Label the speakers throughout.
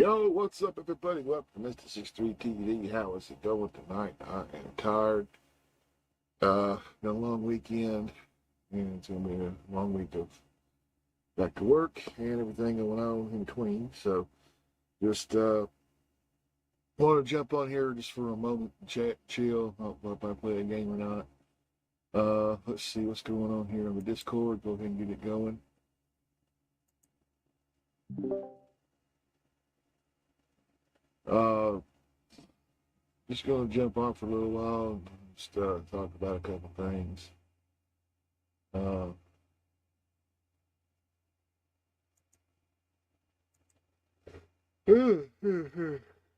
Speaker 1: Yo, what's up, everybody? Welcome to Mr. 63 TD. How is it going tonight? I am tired. Got a long weekend, and it's going to be a long week of back to work and everything going on in between. So, just want to jump on here just for a moment, chat, chill. I don't know if I play a game or not. Let's see what's going on here on the Discord. Go ahead and get it going. Uh, just going to jump on for a little while and just talk about a couple things. Uh,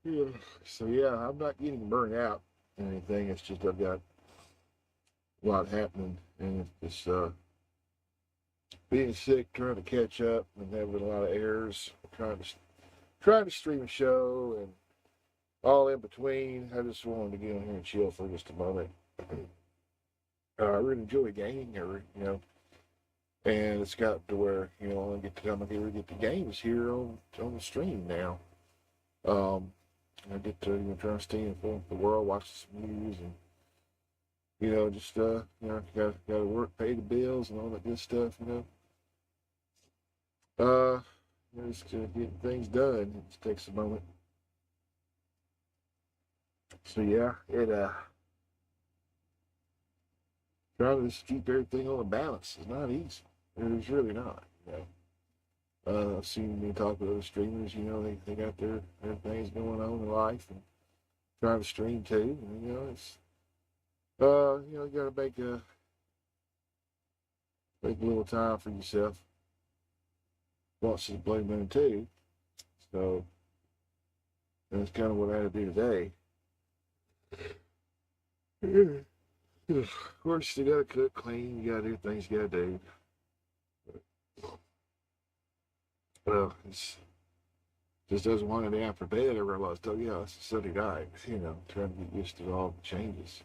Speaker 1: yeah. So yeah, I'm not getting burnt out or anything. It's just I've got a lot happening, and it's just being sick, trying to catch up, and having a lot of errors, trying to stream a show, and all in between. I just wanted to get on here and chill for just a moment. I really enjoy gaming, and it's got to where I get to come here and get the games here on the stream now. I get to try to stay informed with the world, watch some news, and just gotta work, pay the bills, and all that good stuff. Just getting things done. It just takes a moment. So yeah, trying to just keep everything on a balance is not easy. It's really not. I've seen me talk with other streamers. They got their things going on in life and trying to stream too. And, it's you got to make a little time for yourself once in a blue moon too. So that's kind of what I had to do today. Of course, you gotta cook, clean, you gotta do things you gotta do. Well, it's just doesn't want to after bed. I realized, oh yeah, it's a Sunday night. Trying to get used to all the changes.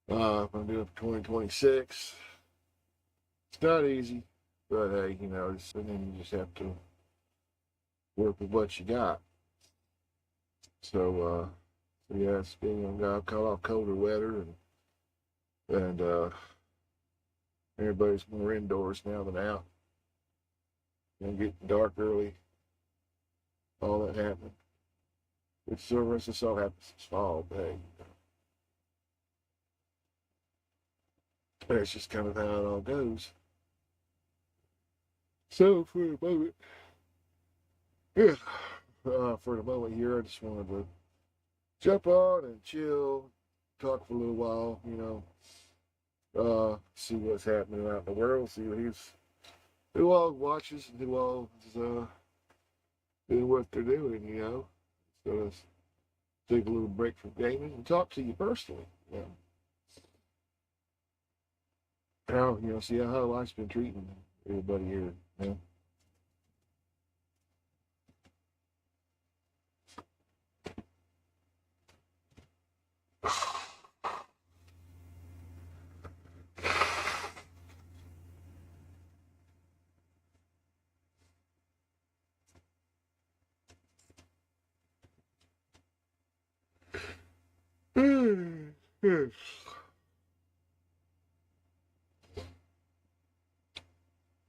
Speaker 1: I'm doing for 2026. It's not easy, but hey, and then you just have to work with what you got. So yeah, it's been got caught off colder weather and everybody's more indoors now than out. Getting dark early, all that happened. Which sort of this all happens this fall, but hey, that's just kind of how it all goes. So for the moment, yeah, for the moment here, I just wanted to jump on and chill, talk for a little while, see what's happening out in the world, see who all watches and who all is doing what they're doing. So let's take a little break from gaming and talk to you personally. How see how life's been treating everybody here.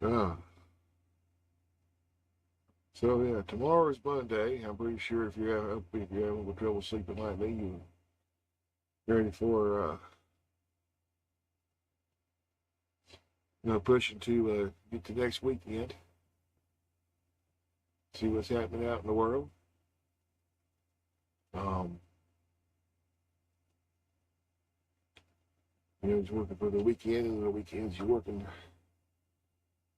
Speaker 1: Ah, so yeah, tomorrow is Monday. I'm pretty sure if you're having trouble sleeping like me, you're ready for pushing to get to next weekend, see what's happening out in the world. Um, just working for the weekend, and the weekends you're working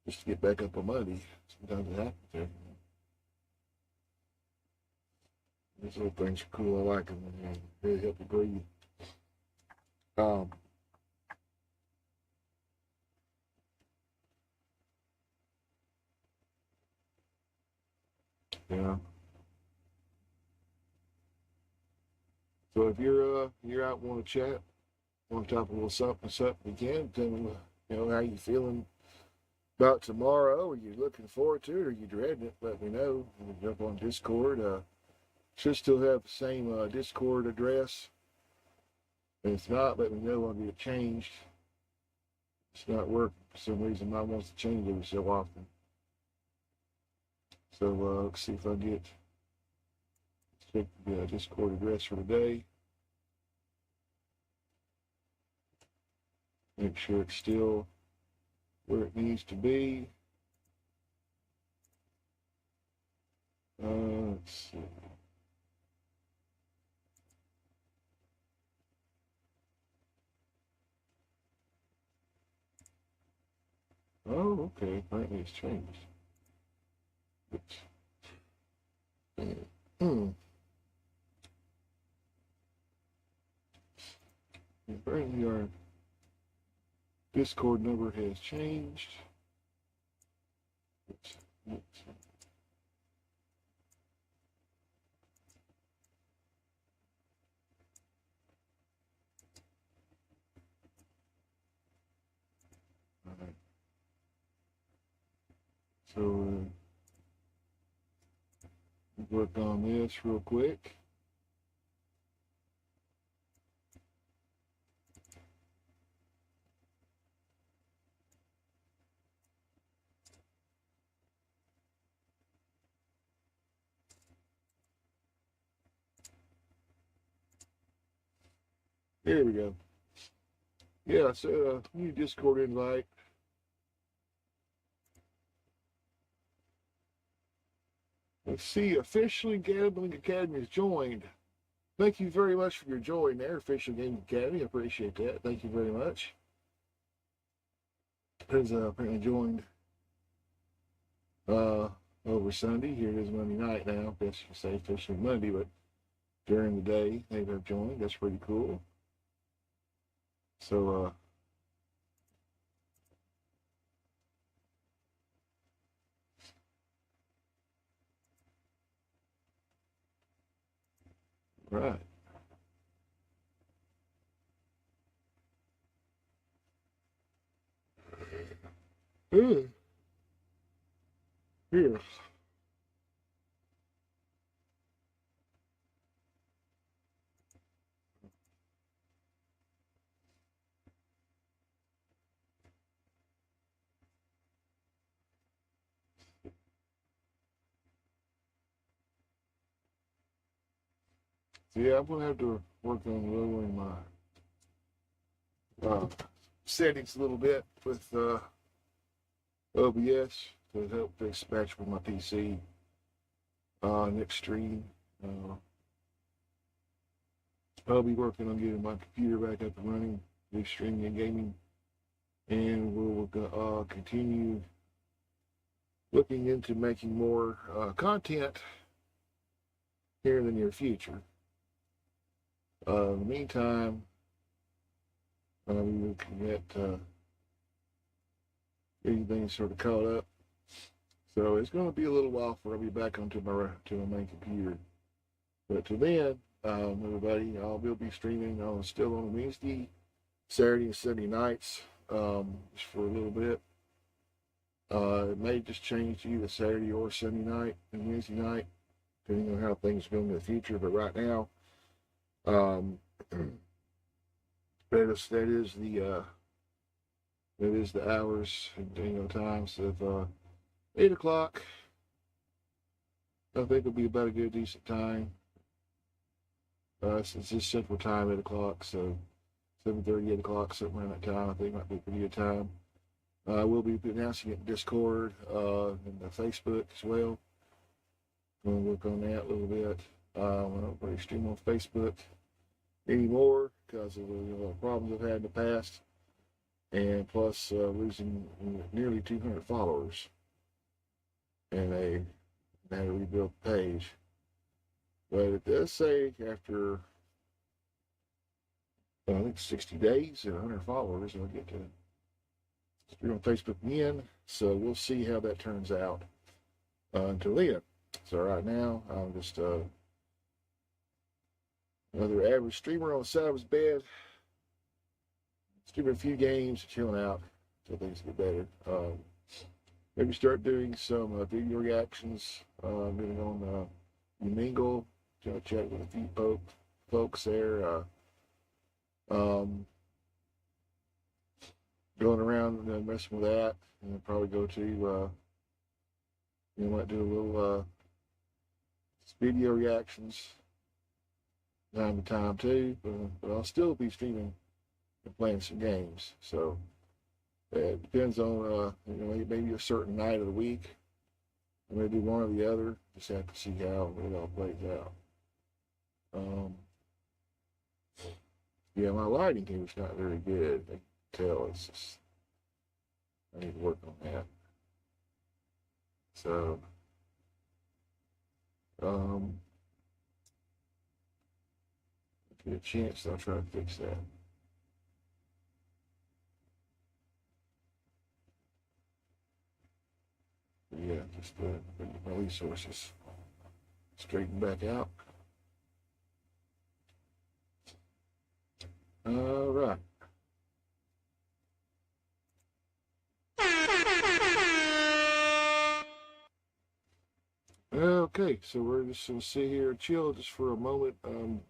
Speaker 1: just to get back up on Monday. Sometimes it happens there. These little things are cool. I like them, and they really help you breathe. Um, yeah. So if you're out and want to chat, want to talk a little something, we can. Tell me, how you feeling about tomorrow. Are you looking forward to it, or are you dreading it? Let me know. We'll jump on Discord. Should still have the same Discord address. If it's not, let me know. I'll get it changed. It's not working for some reason. Mine wants to change every so often. So let's see if I get check the Discord address for today. Make sure it's still where it needs to be. Let's see. Oh, okay. Apparently it's changed. Apparently our Discord number has changed. All right. So work on this real quick. There we go. Yeah, so new Discord invite. Let's see, officially Gambling Academy has joined. Thank you very much for your join there, Official Gaming Academy. I appreciate that. Thank you very much. Has apparently joined over Sunday. Here it is Monday night now. I guess you could say officially Monday, but during the day they have joined. That's pretty cool. So right. Here. So yeah, I'm gonna have to work on lowering my settings a little bit with OBS to help fix match with my PC next stream. I'll be working on getting my computer back up and running, do streaming and gaming, and we'll continue looking into making more content here in the near future. In the meantime, I'll be looking at getting things sort of caught up. So it's going to be a little while before I'll be back onto my main computer. But till then, everybody, I will be streaming still on Wednesday, Saturday, and Sunday nights just for a little bit. It may just change to either Saturday or Sunday night and Wednesday night, depending on how things go in the future. But right now, that is the hours and times of 8 o'clock. I think it'll be about a good decent time. It's just Central Time, 8 o'clock, so 7:30, 8 o'clock, something around that time. I think might be a pretty good time. We'll be announcing it in Discord and Facebook as well. Going to work on that a little bit. I don't really stream on Facebook anymore because of the problems I've had in the past, and plus losing nearly 200 followers, and they had to rebuild the page. But it does say after I think 60 days and 100 followers, I'll get to stream on Facebook again. So we'll see how that turns out until then. So right now, I'm just another average streamer on the side of his bed, streaming a few games, chilling out until things get better. maybe start doing some video reactions. Getting on Umingle, chat with a few folks there. Going around and messing with that, and then probably go to might do a little video reactions time to time too. But I'll still be streaming and playing some games. So it depends on maybe a certain night of the week. Maybe one or the other. Just have to see how it all plays out. Yeah, my lighting here is not very good. I can tell. It's just I need to work on that. So, if you get a chance, I'll try to fix that. But yeah, just bring my resources straighten back out. All right. Okay, so we're just gonna sit here and chill just for a moment.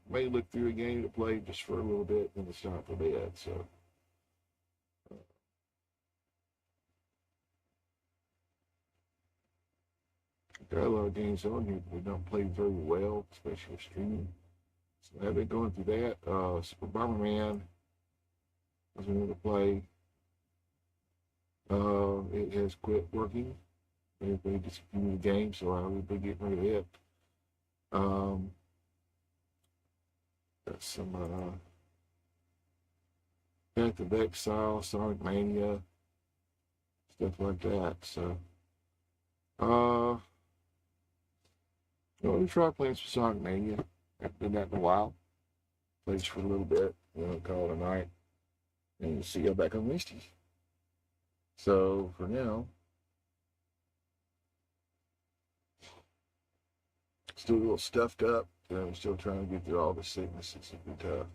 Speaker 1: May look through a game to play just for a little bit, and it's time for bed. So, got a lot of games on here, but we don't play very well, especially streaming. So I've been going through that. Super Bomberman I was going to play. It has quit working. They discontinued the game, so I will be getting rid of it. Got some Path of Exile, Sonic Mania, stuff like that. So, we try playing some Sonic Mania. Haven't done that in a while. Played for a little bit, call it a night, and see you back on Misty. So for now, still a little stuffed up. I'm still trying to get through all the sickness. It's been tough.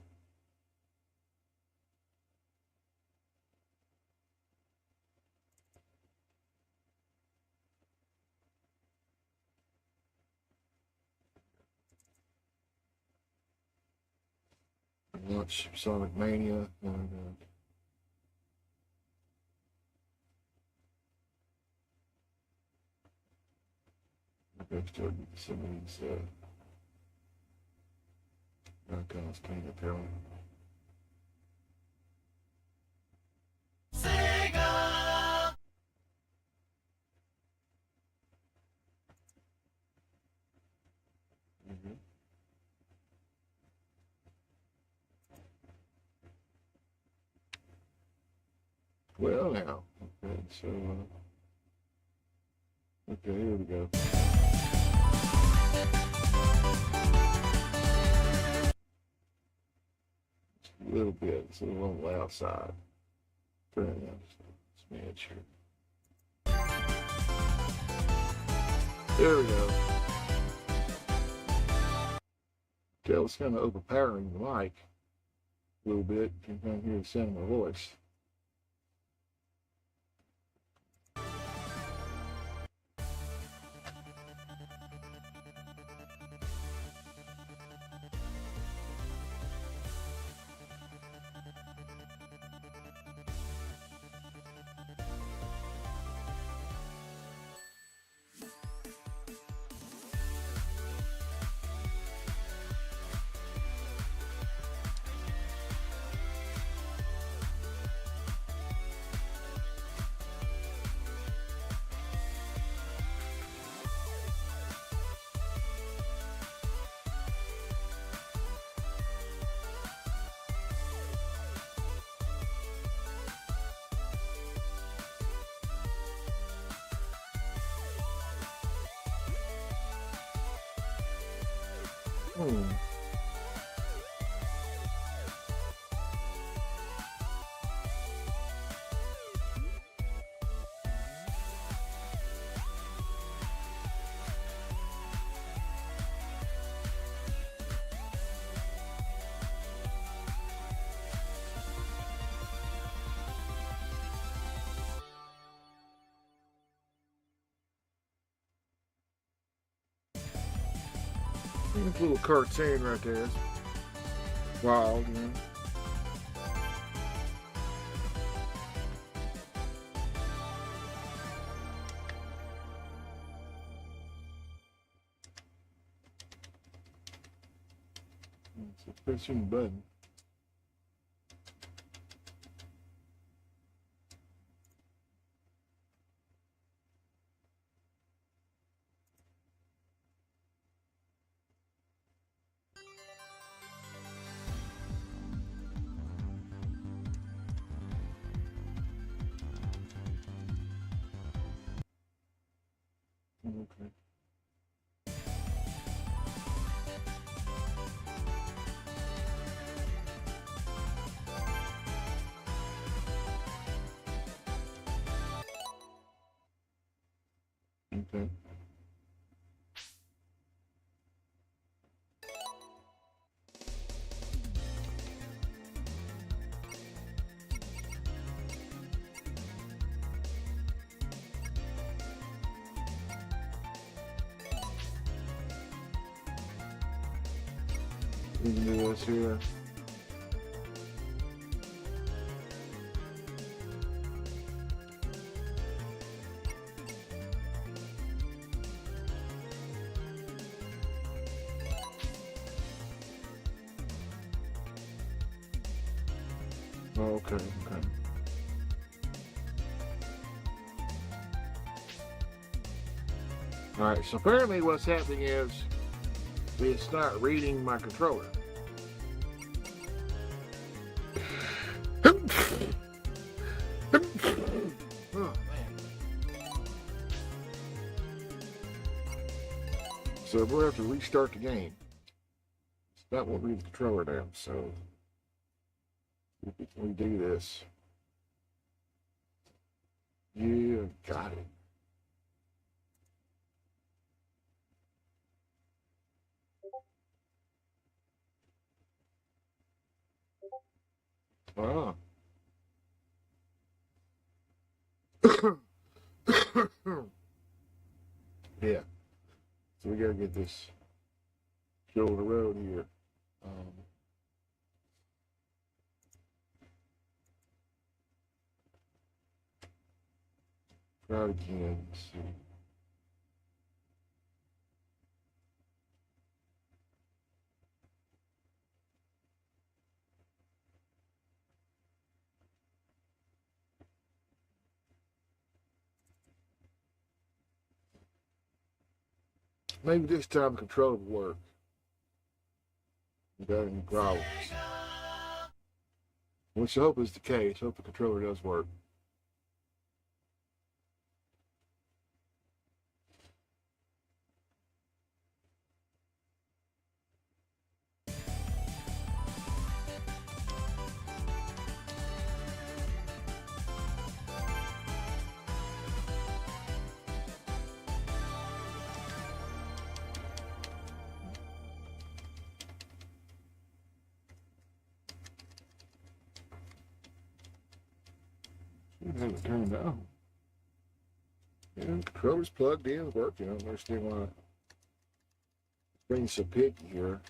Speaker 1: Launch Sonic Mania and I'm still get some of these icons clean apparently. Sega! Well now, okay, so okay, here we go. A little bit, it's a little on the loud side. Turn it down just a smidge here. There we go. Tell it's kind of overpowering the mic a little bit. You can kind of hear the sound of my voice. It's a little cartoon right there. It's wild, you know. It's a pressing button. Okay. Okay. We can do this here. Oh, okay, okay. All right, so apparently what's happening is it's not reading my controller. Oh, man. So we'll have to restart the game. It's not what read the controller down, so we can redo this. Yeah, got it. Ah. Yeah. So we gotta get this show on the road here. Try it again. Let's see. Maybe this time the controller will work without any problems. Which I hope is the case. I hope the controller does work. I have it turned on. Yeah, the controller's plugged in, working. I don't understand why it brings so picky here.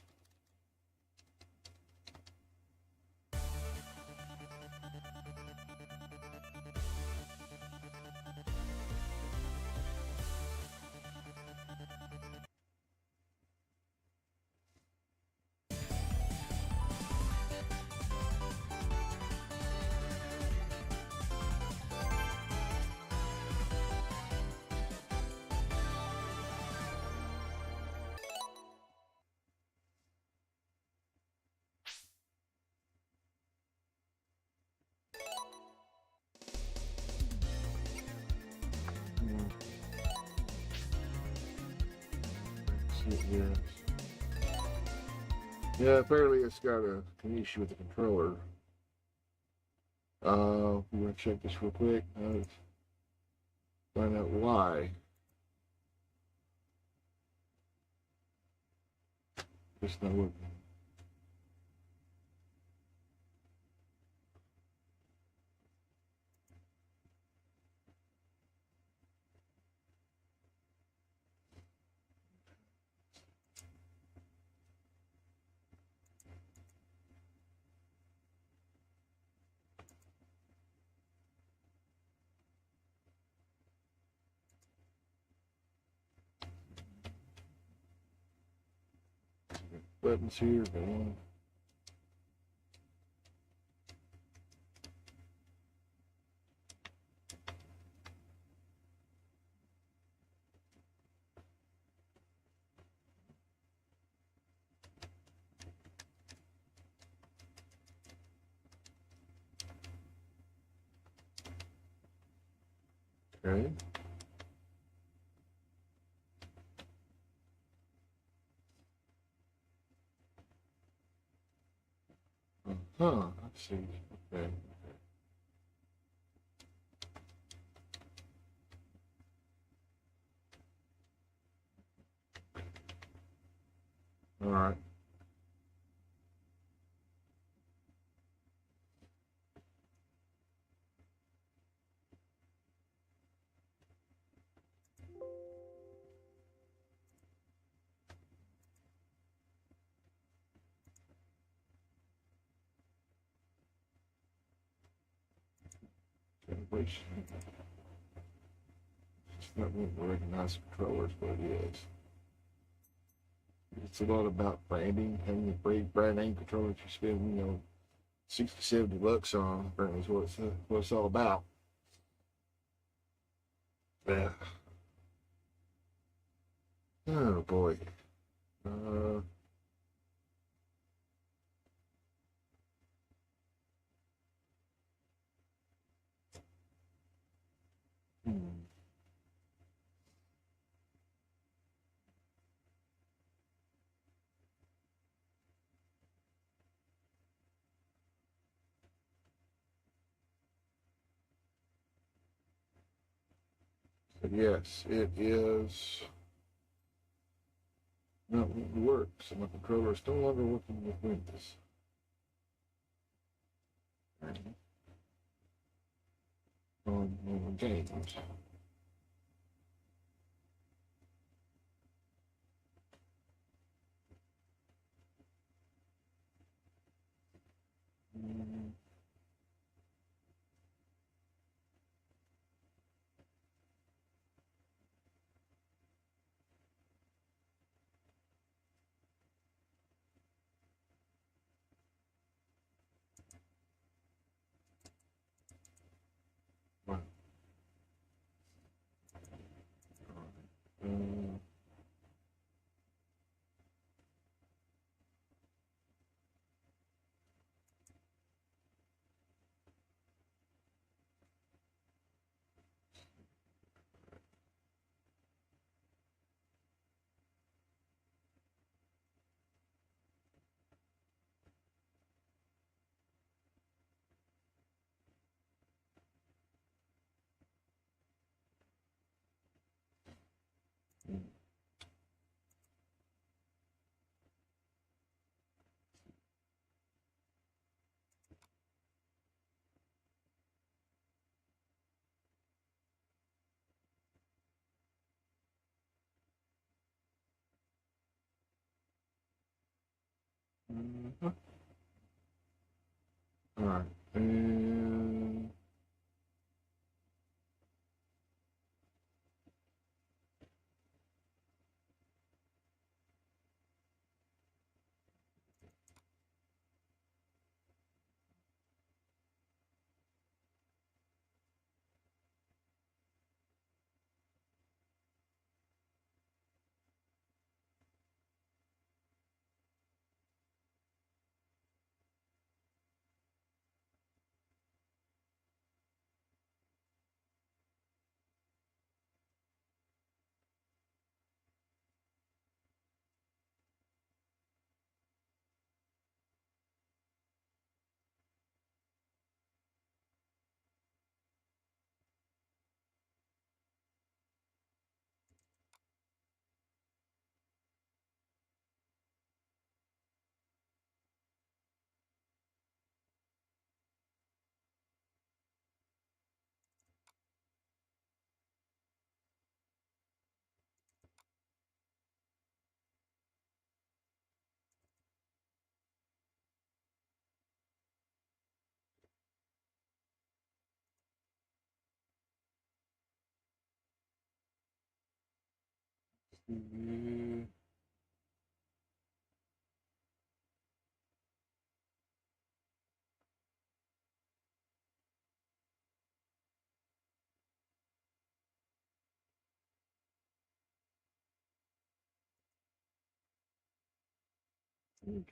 Speaker 1: Yes. Yeah, apparently it's got an issue with the controller. We want to check this real quick. Find out why. Just not working. buttons here. Go on. Okay. I see. Okay. All right. Which it's not going to recognize controllers, but it is. It's a lot about branding, having a great brand name controller that you spend, 60, 70 bucks on. Apparently, is what it's all about. Yeah. Oh boy. Uh, hmm. But yes, it is not wanting to work. So my controller is no longer working with Windows. On games. Mm, right. Uh, all right. And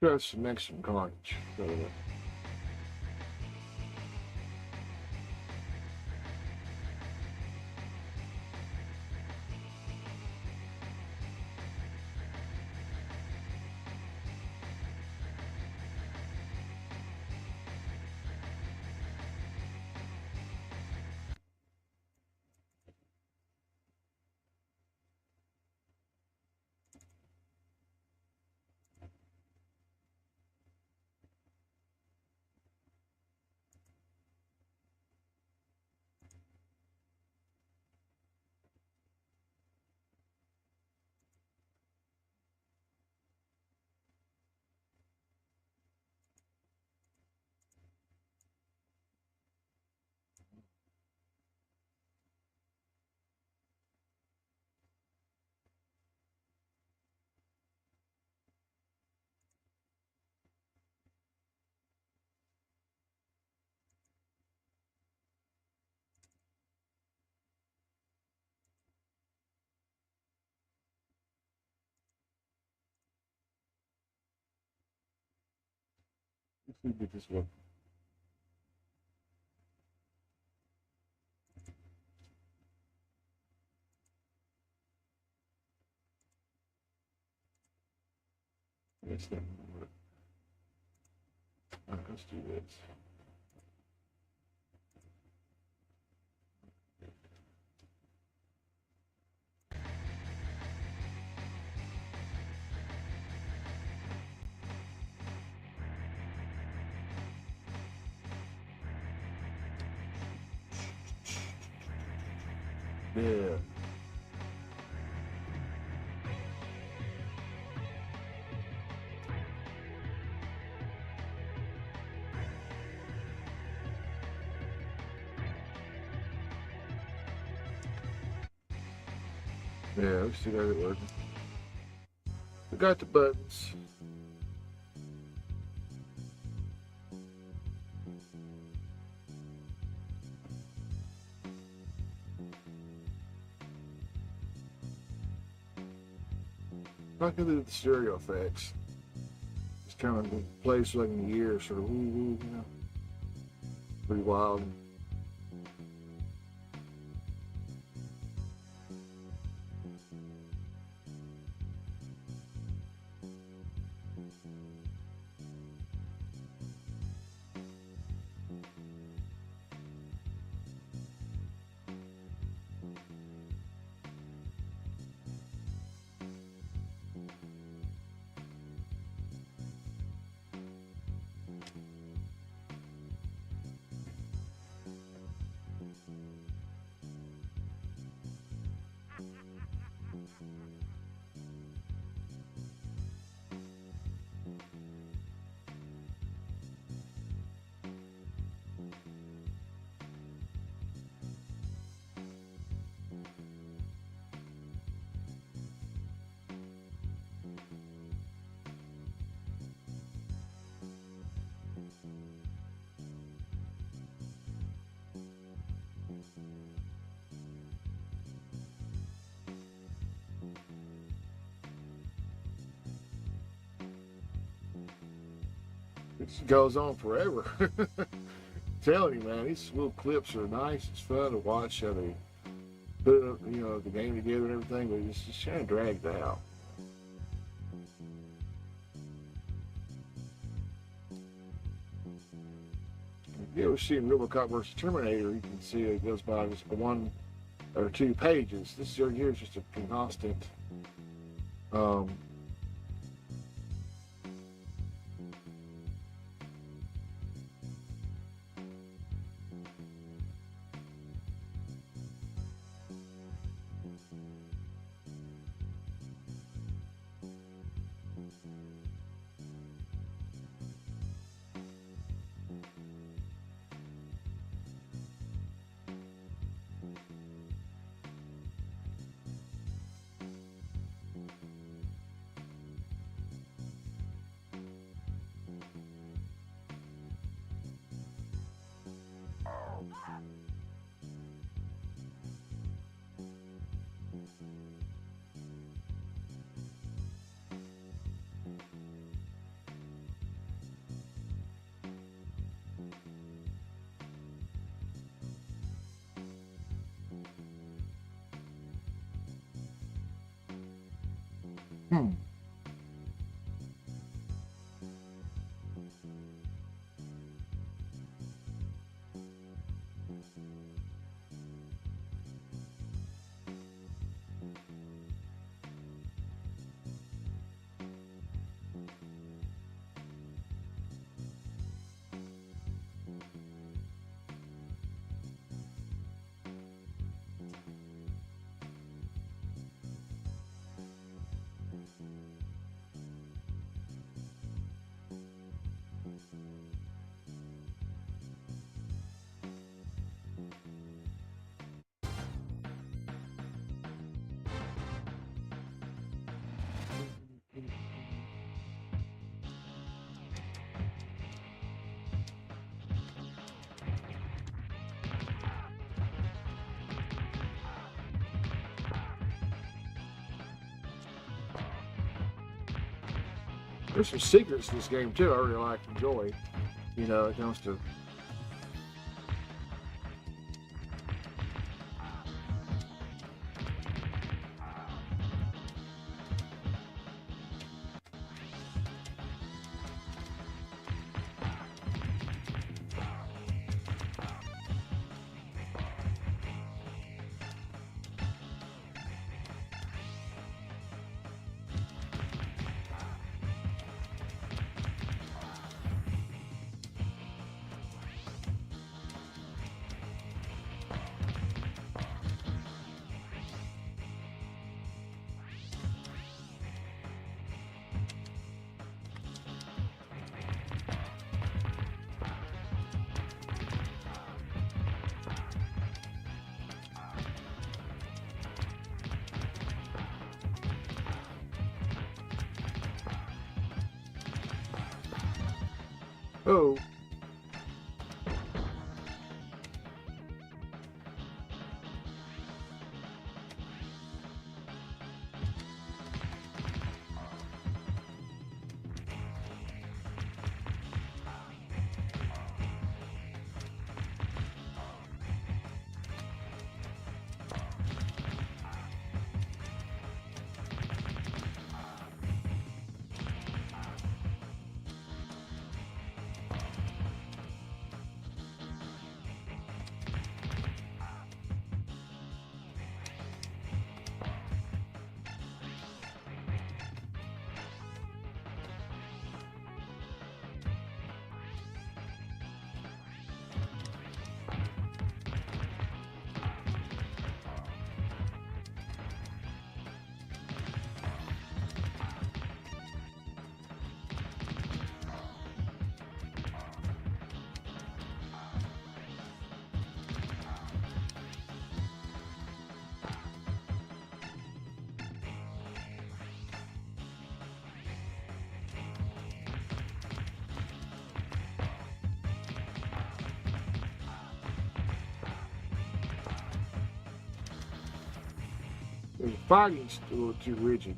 Speaker 1: Try some Mexican carnage. Let's see, get this one. That's not gonna work. All right, let's do this. Yeah. Yeah, let's see that it working. We got the buttons. I can do the stereo effects. It's kind of plays like in the ear, sort of woo woo, you know. Pretty wild. It goes on forever. Telling you, man, these little clips are nice. It's fun to watch how they put up, you know, the game together and everything, but it's just kind of dragged out. If you ever see in RoboCop versus Terminator, you can see it goes by just one or two pages. This here is just a constant. Um, Hmm. There's some secrets to this game too. I really like and enjoy. You know, it comes to oh. The fighting's a little too rigid.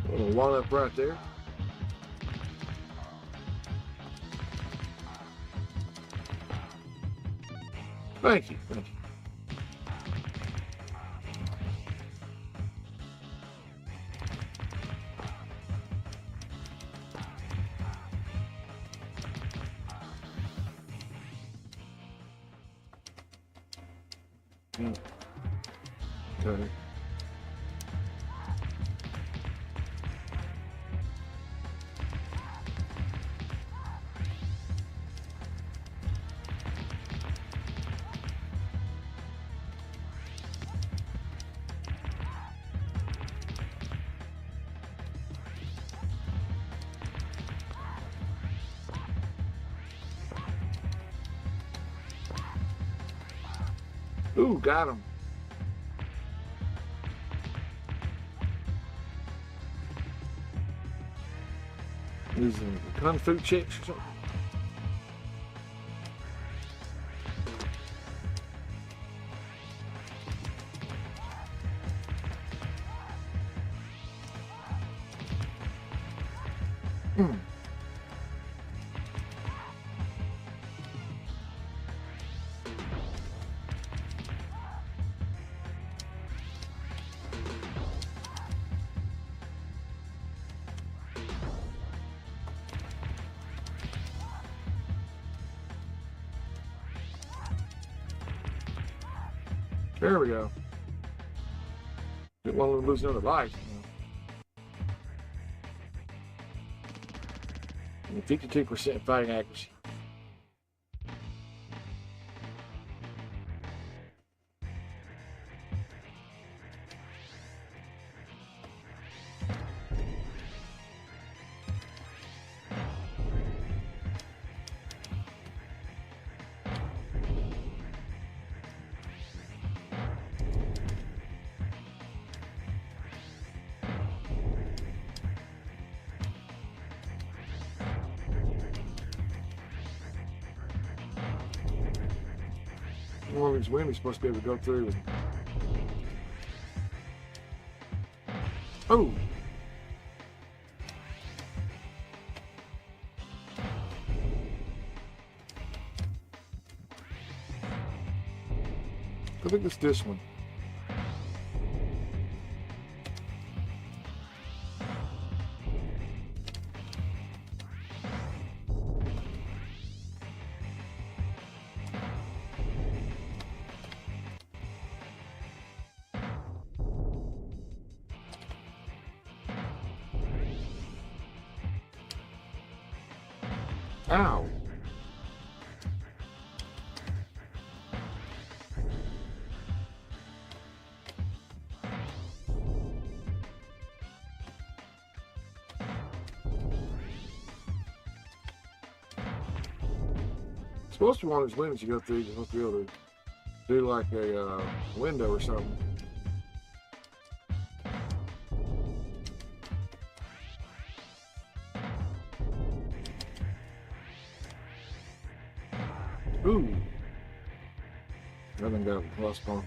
Speaker 1: A little line up right there. Thank you. Thank you. Okay. Ooh, got him. Using Kung Fu chicks or something. Mm. There we go. Didn't want to lose another life. 52% fighting accuracy. One of these women is supposed to be able to go through. Oh! I think it's this one. Ow. It's supposed to be one of those windows you go through. You're supposed to be able to do like a window or something. Ooh. Nothing got lost on.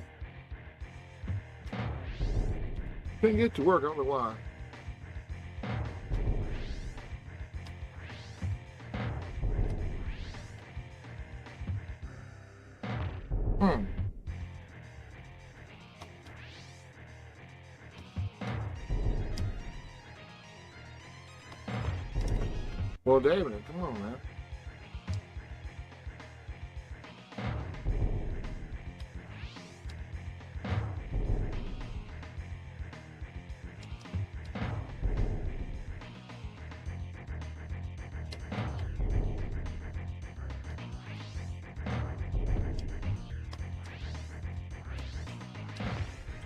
Speaker 1: Couldn't get to work, I don't know why. Well, David, come on, man.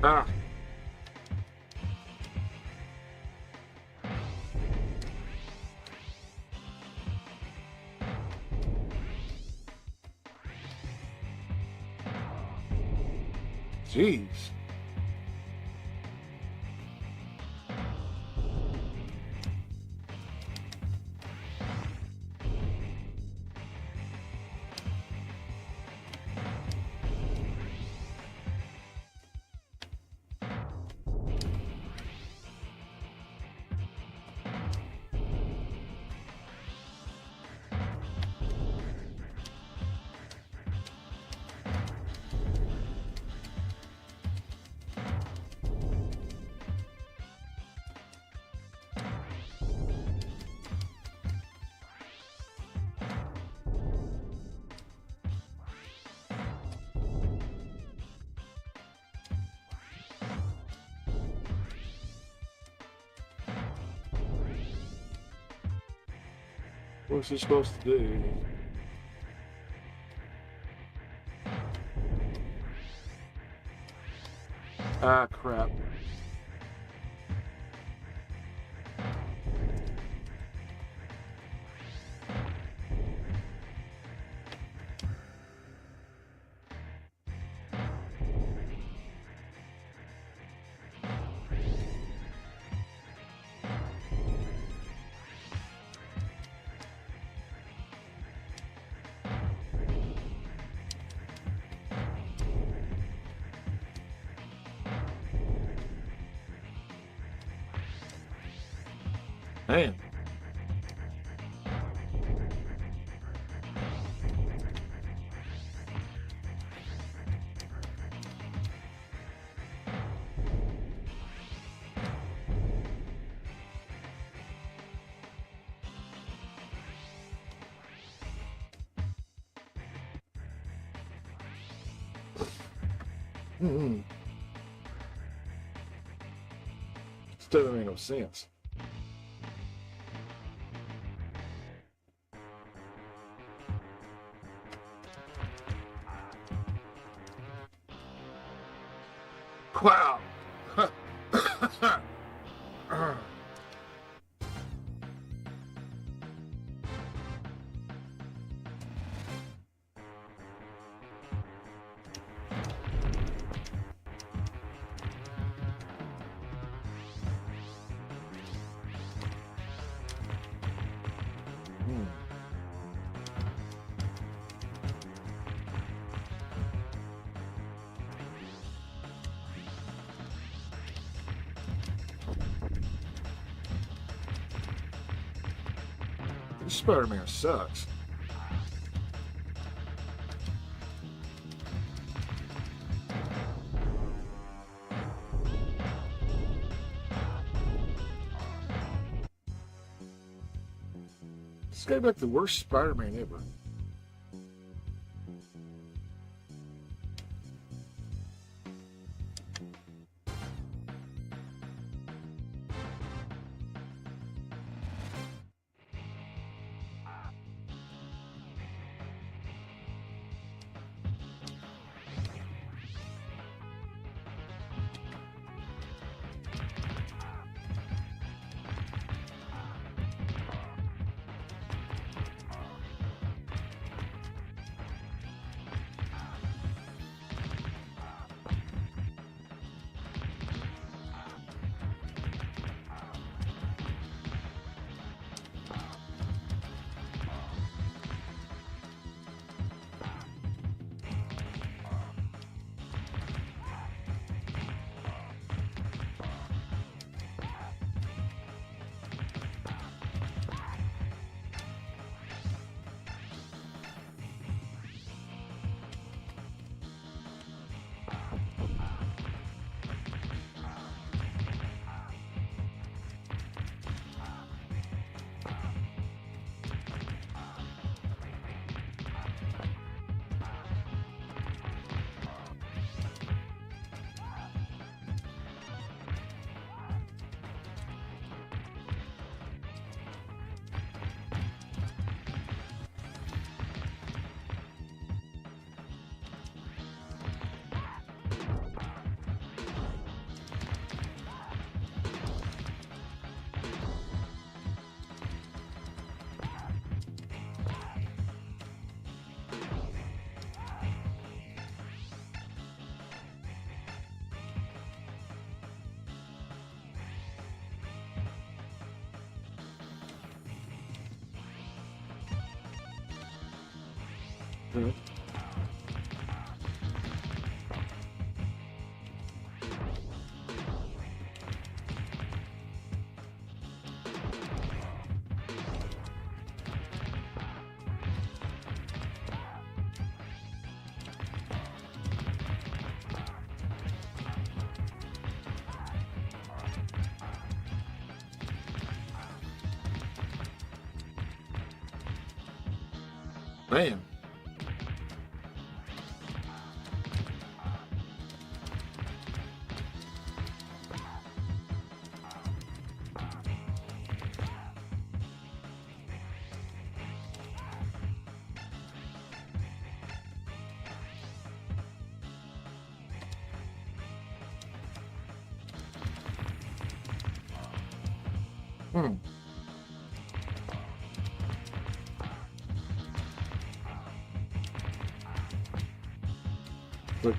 Speaker 1: Ah. Jeez. What's he supposed to do? Ah, crap. Man. Mm-mm. Still don't make no sense. Wow. Hmm. This Spider-Man sucks. This guy's like the worst Spider-Man ever. Hmm. Man. Hmm. But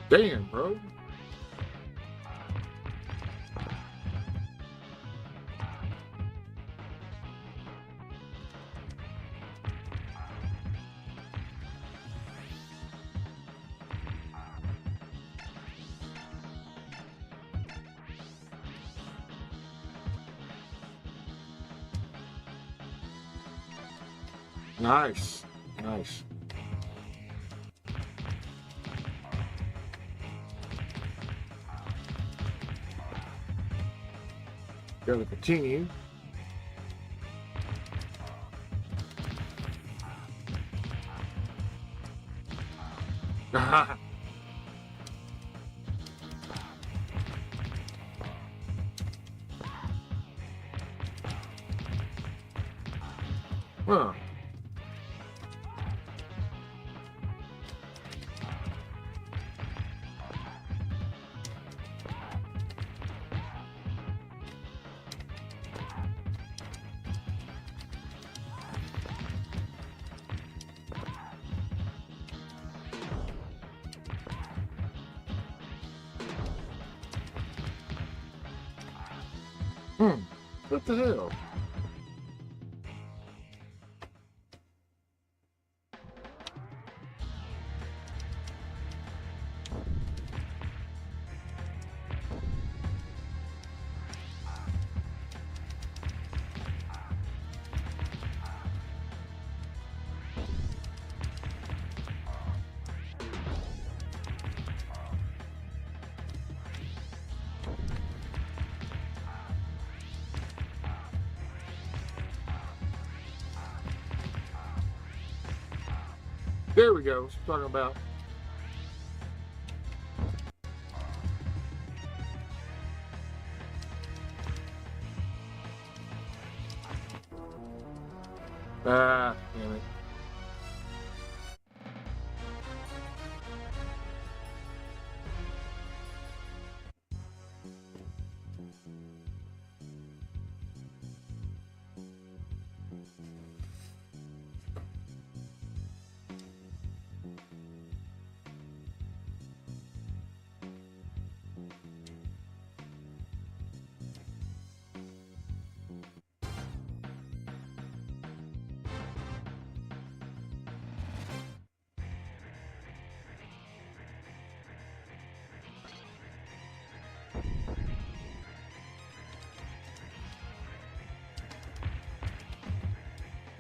Speaker 1: damn, bro. Nice. Nice. Gotta continue. Huh. Hmm. What the hell? There we go. Talking about. Ah, damn it.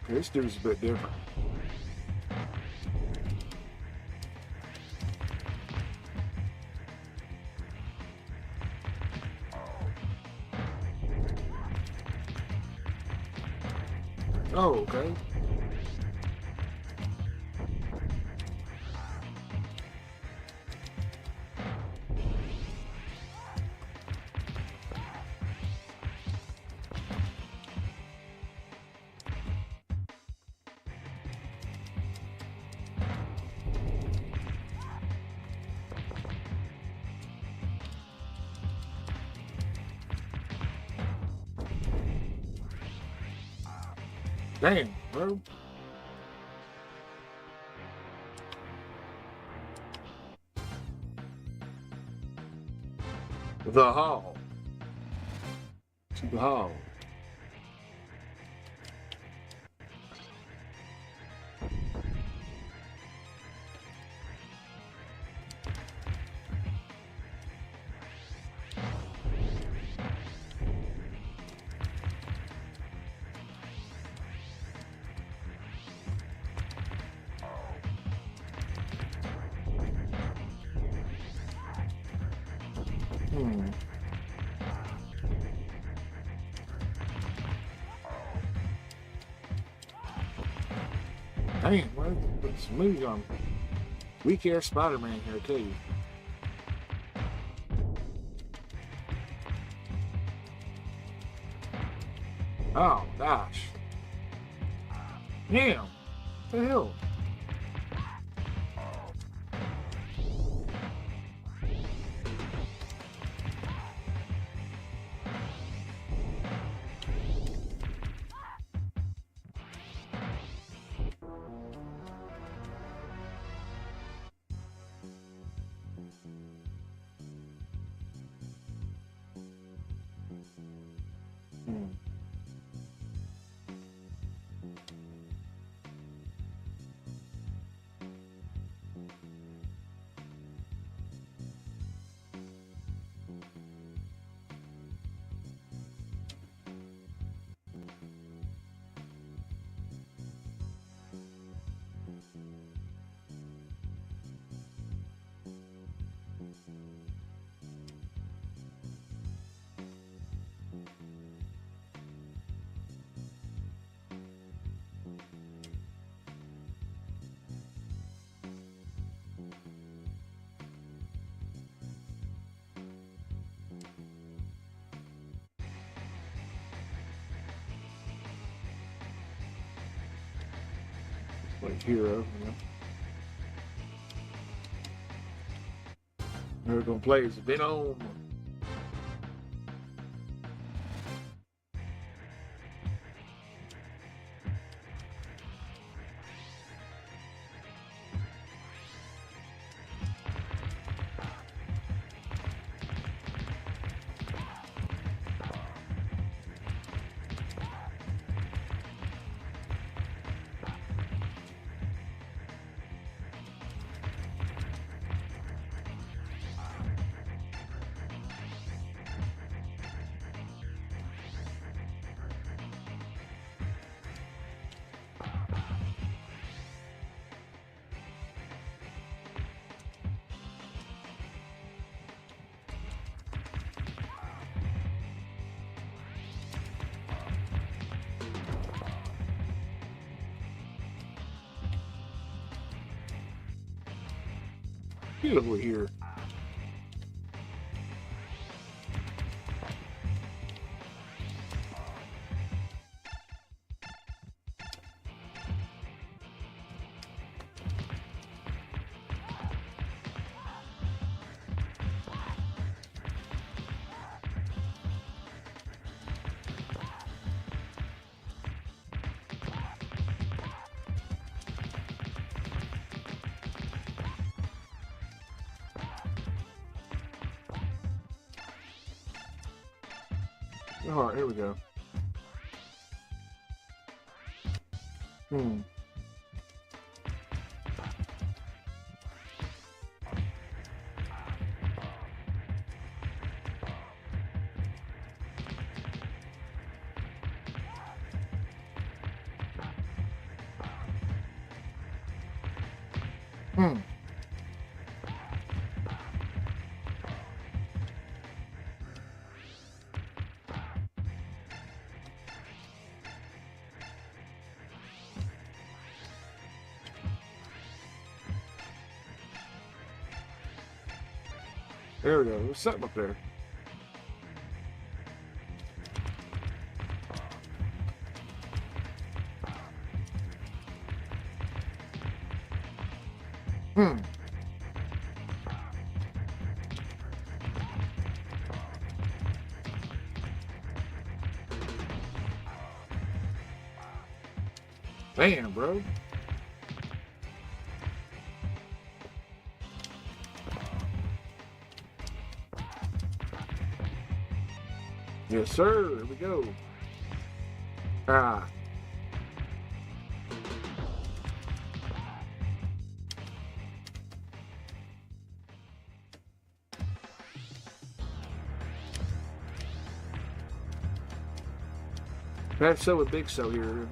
Speaker 1: This dude's a bit different. Oh, okay. Damn, bro. The hall. To the hall. Hmm. Damn, what? Put some moves on. Weak ass Spider-Man here too. Oh gosh. Damn. What the hell? Hmm. like Hero, We're gonna play as Venom. Get over here. All right, here we go. Hmm. Hmm. There we go. There's something up there. Hmm. Damn, bro. Yes, sir. Here we go. Ah. That's so with Big So here.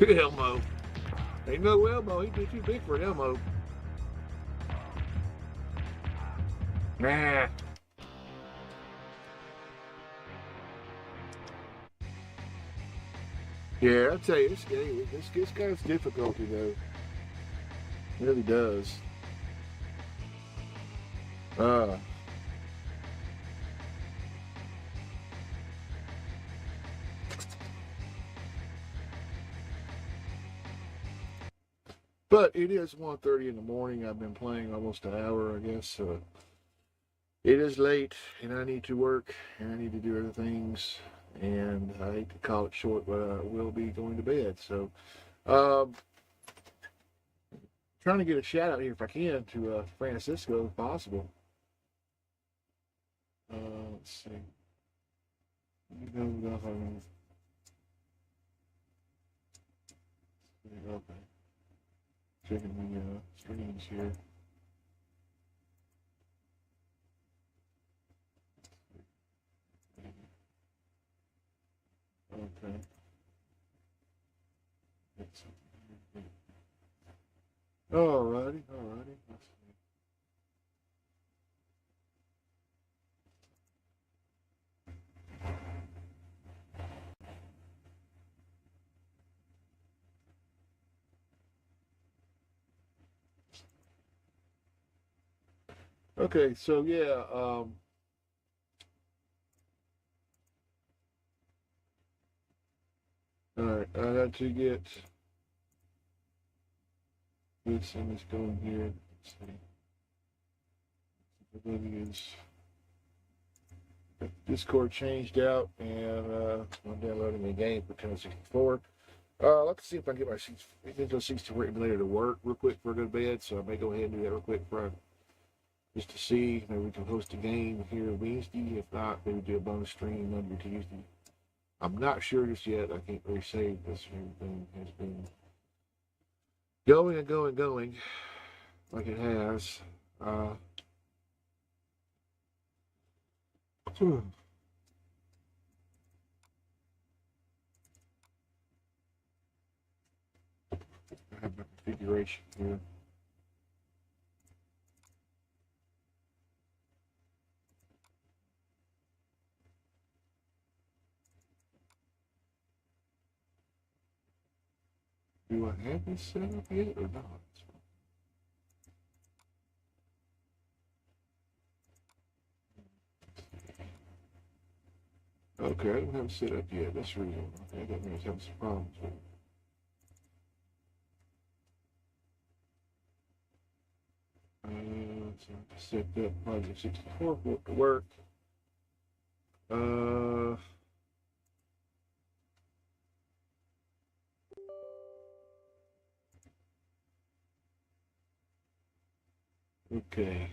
Speaker 1: Big Elmo. Ain't no Elmo. He'd be too big for an Elmo. Nah. Yeah, I tell you, this game, this guy's difficulty though. It really does. Uh, but it is 1:30 in the morning. I've been playing almost an hour, I guess. So it is late, and I need to work, and I need to do other things. And I hate to call it short, but I will be going to bed. So, um, trying to get a shout out here if I can to Francisco, if possible. Let's see. Okay. Checking the streams here. Okay. Alrighty, alrighty. Let's see. Okay, so yeah, all right, I got to get this and this going here. Let's see. Oblivion's Discord changed out, and I'm downloading a game for Nintendo 64. Let's see if I can get my Nintendo 64 emulator to work real quick before I go to bed. So I may go ahead and do that real quick for just to see. Maybe we can host a game here Wednesday. If not, maybe do a bonus stream Monday or Tuesday. I'm not sure just yet. I can't really say this everything has been going and going, going like it has. Uh, I have my configuration here. Do I have this set up yet or not? Okay, I don't have it set up yet. That's the reason. Okay, that means having some problems with it. So I have to set up Project 64 for it to work. Uh, okay.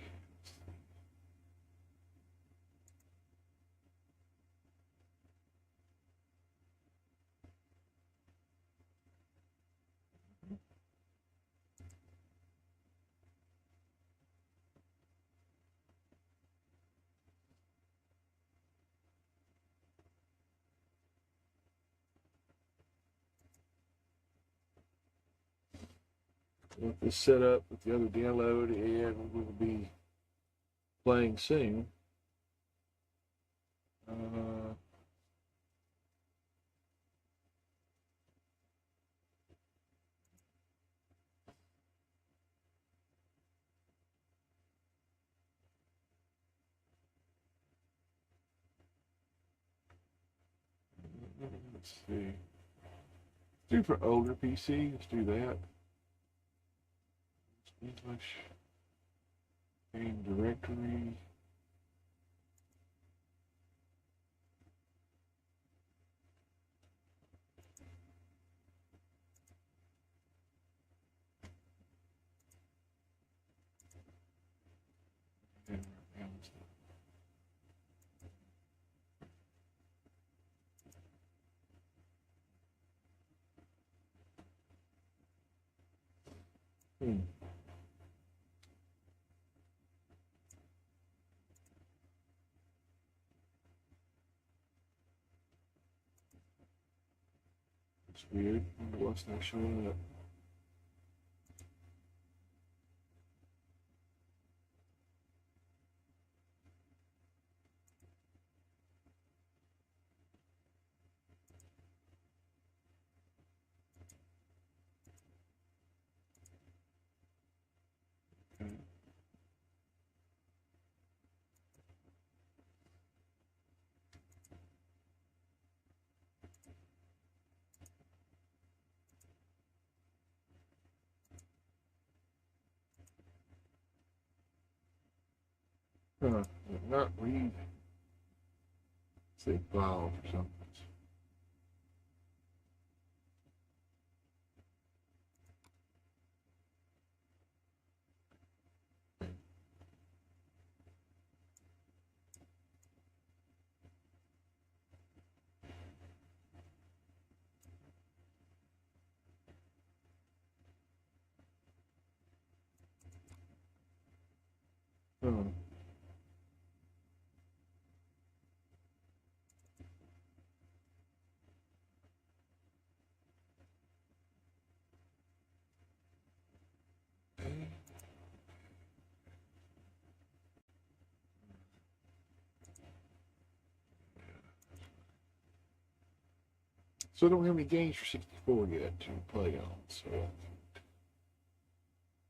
Speaker 1: With this set up with the other download, and we'll be playing soon. Uh, let's see. Let's do for older PC. Let's do that. English game directory. Hmm. It's weird. What's not showing up? Okay. Huh. Not read. Say file or something. Huh. So I don't have any games for 64 yet to play on. So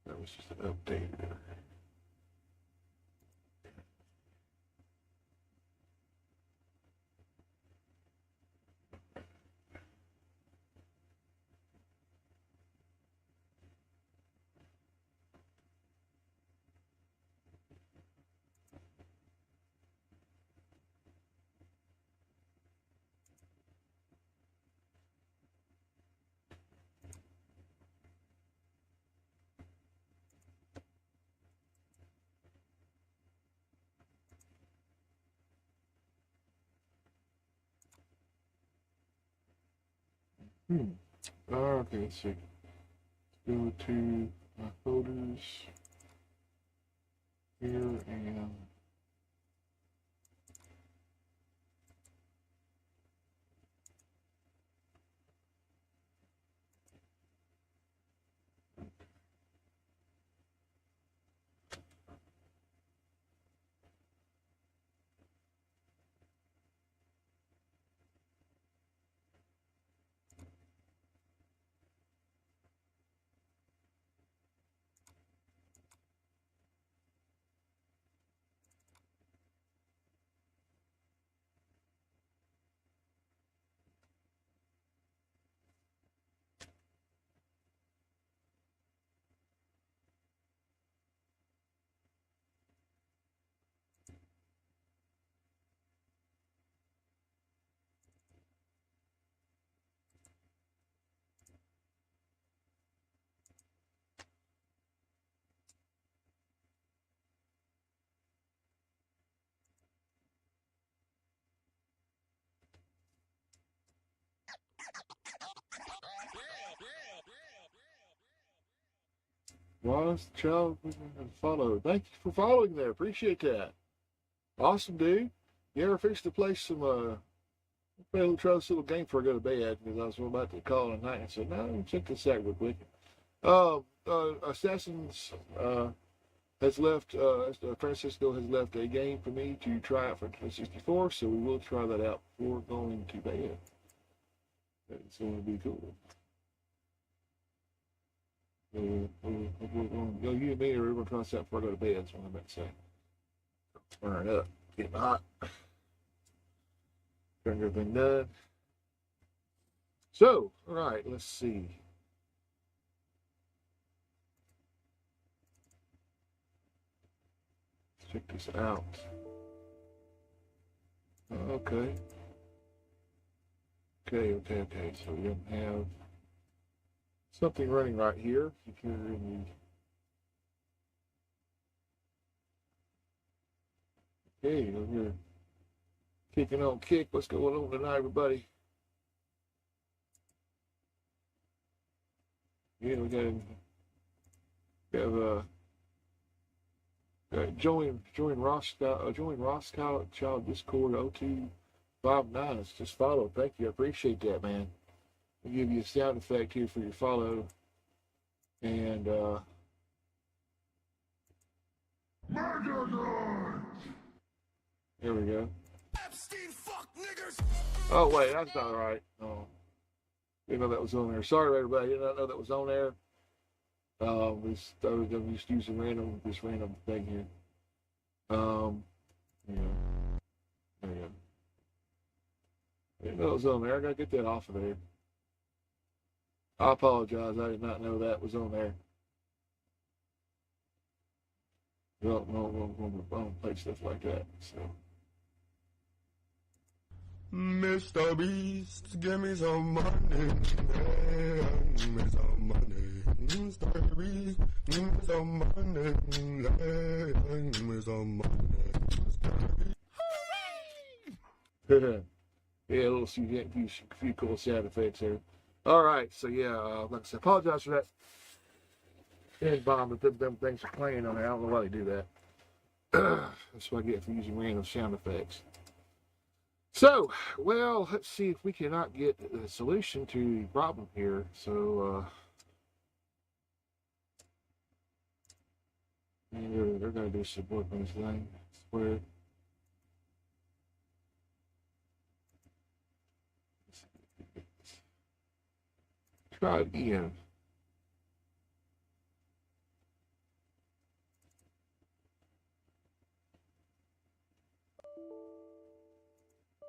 Speaker 1: that was just an update there. Hmm. Okay, let's see. Go to my folders here and Lost child follow. Thank you for following there. Appreciate that. Awesome, dude. You ever fixed to play some try this little game before I go to bed because I was about to call it a night and said, no, check this out real quick. Assassins has left Francisco has left a game for me to try out for 64, so we will try that out before going to bed. It's going to be cool. You and me are going to try this out before I go to bed. That's what I'm about to say. Turn it up. Getting hot. Turn everything done. So, all right, let's see. Let's check this out. Okay. Okay. So we don't have something running right here. If you're in the we're kicking on kick. What's going on tonight, everybody? Yeah, we got join Ross Child Discord 0259. Just follow. Thank you. I appreciate that, man. I'll give you a sound effect here for your follow. And there we go. Epstein, fuck niggers. Oh wait, that's not right. Oh, didn't know that was on there. Sorry, everybody. Did not know that was on there. I'm just using this random thing here. Yeah, there you go. Didn't know it was on there. I gotta get that off of there. I apologize. I did not know that was on there. Well, I don't play stuff like that. So.
Speaker 2: Mr. Beast, give me some money. Give me some money. Mr. Beast, give me some money. Give me some money.
Speaker 1: Hooray! Yeah, a little few cool sound effects there. All right, so yeah, like I said, apologize for that N-bomb, but them things are playing on there. I don't know why they do that. That's what I get for using random sound effects. So, well, let's see if we cannot get the solution to the problem here. So, they're going to do some work on this thing. I swear. Try it again.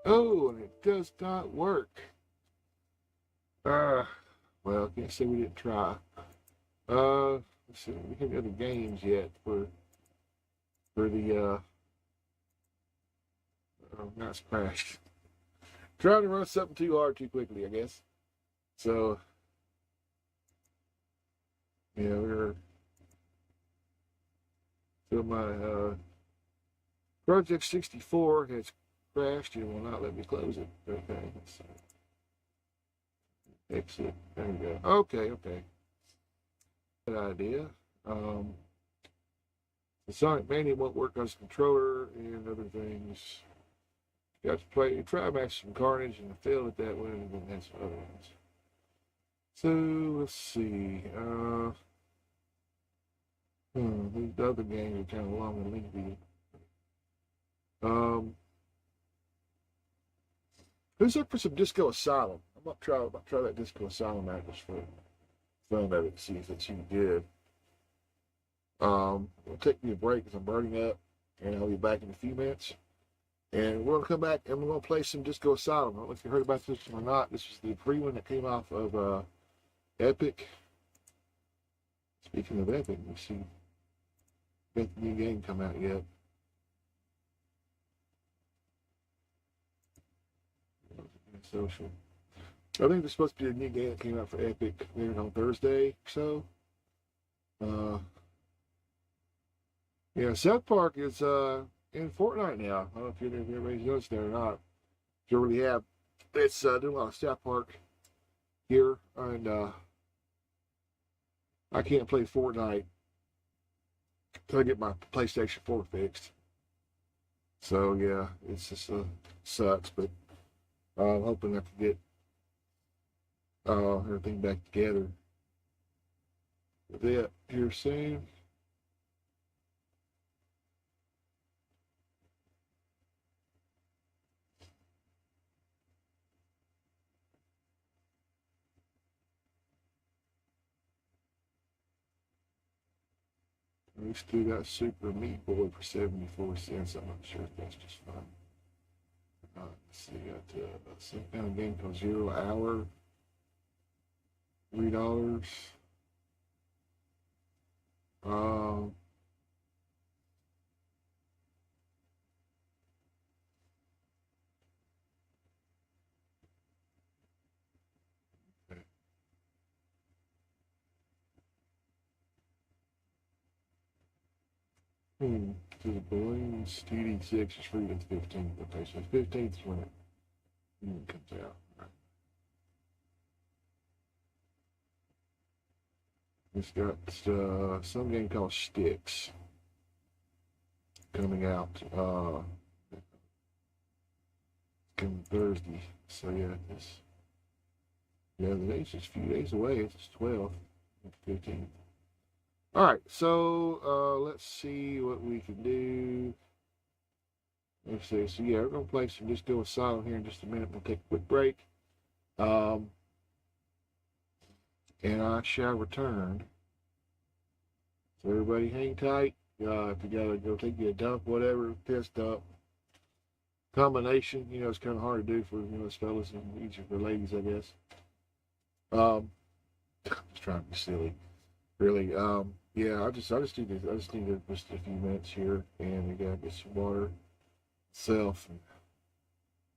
Speaker 1: Oh, and it does not work. Well, I can't say we didn't try. Let's see, we haven't got the games yet for the now it's crashed. Trying to run something too hard too quickly, I guess. So yeah, so my Project 64 has crashed and will not let me close it. Okay, Exit. There you go. Okay, okay. Good idea. The Sonic Mania won't work on his controller and other things. Got to play, try Max some Carnage and failed at that one, and then had some other ones. So let's see. These other games are kind of long and lengthy. Who's up for some Disco Asylum? I'm gonna try that Disco Asylum out just for fun of it, see if it's any good. It'll take me a break because I'm burning up, and I'll be back in a few minutes. And we're gonna come back and we're gonna play some Disco Asylum. I don't know if you heard about this or not. This was the free one that came off of Epic. Speaking of Epic, we see got the new game come out yet. Social. I think there's supposed to be a new game that came out for Epic there on Thursday or so. Yeah, South Park is in Fortnite now. I don't know if everybody's noticed that or not. If you really have, it's doing a lot of South Park here, and I can't play Fortnite until I get my PlayStation 4 fixed. So yeah, it's just sucks, but I'm hoping I can get everything back together with it here soon. We still got Super Meat Boy for 74 cents. I'm not sure if that's just fine. Let's see, got some kind of game called 0 Hour, $3. To the balloons, TD6 is free to the 15th. Okay, so the 15th is when it comes out. Right. It's got some game called Sticks coming out coming Thursday. So yeah, the date's just a few days away. It's 12th, 15th. All right, so let's see what we can do. Let's see. So yeah, we're gonna play some Disco Asylum here in just a minute. We'll take a quick break, and I shall return. So everybody, hang tight. If you gotta go take you a dump, whatever, piss dump, combination. You know, it's kind of hard to do for us fellas and easier for ladies, I guess. Just trying to be silly. Really, yeah, I just need just a few minutes here, and we gotta get some water, self, and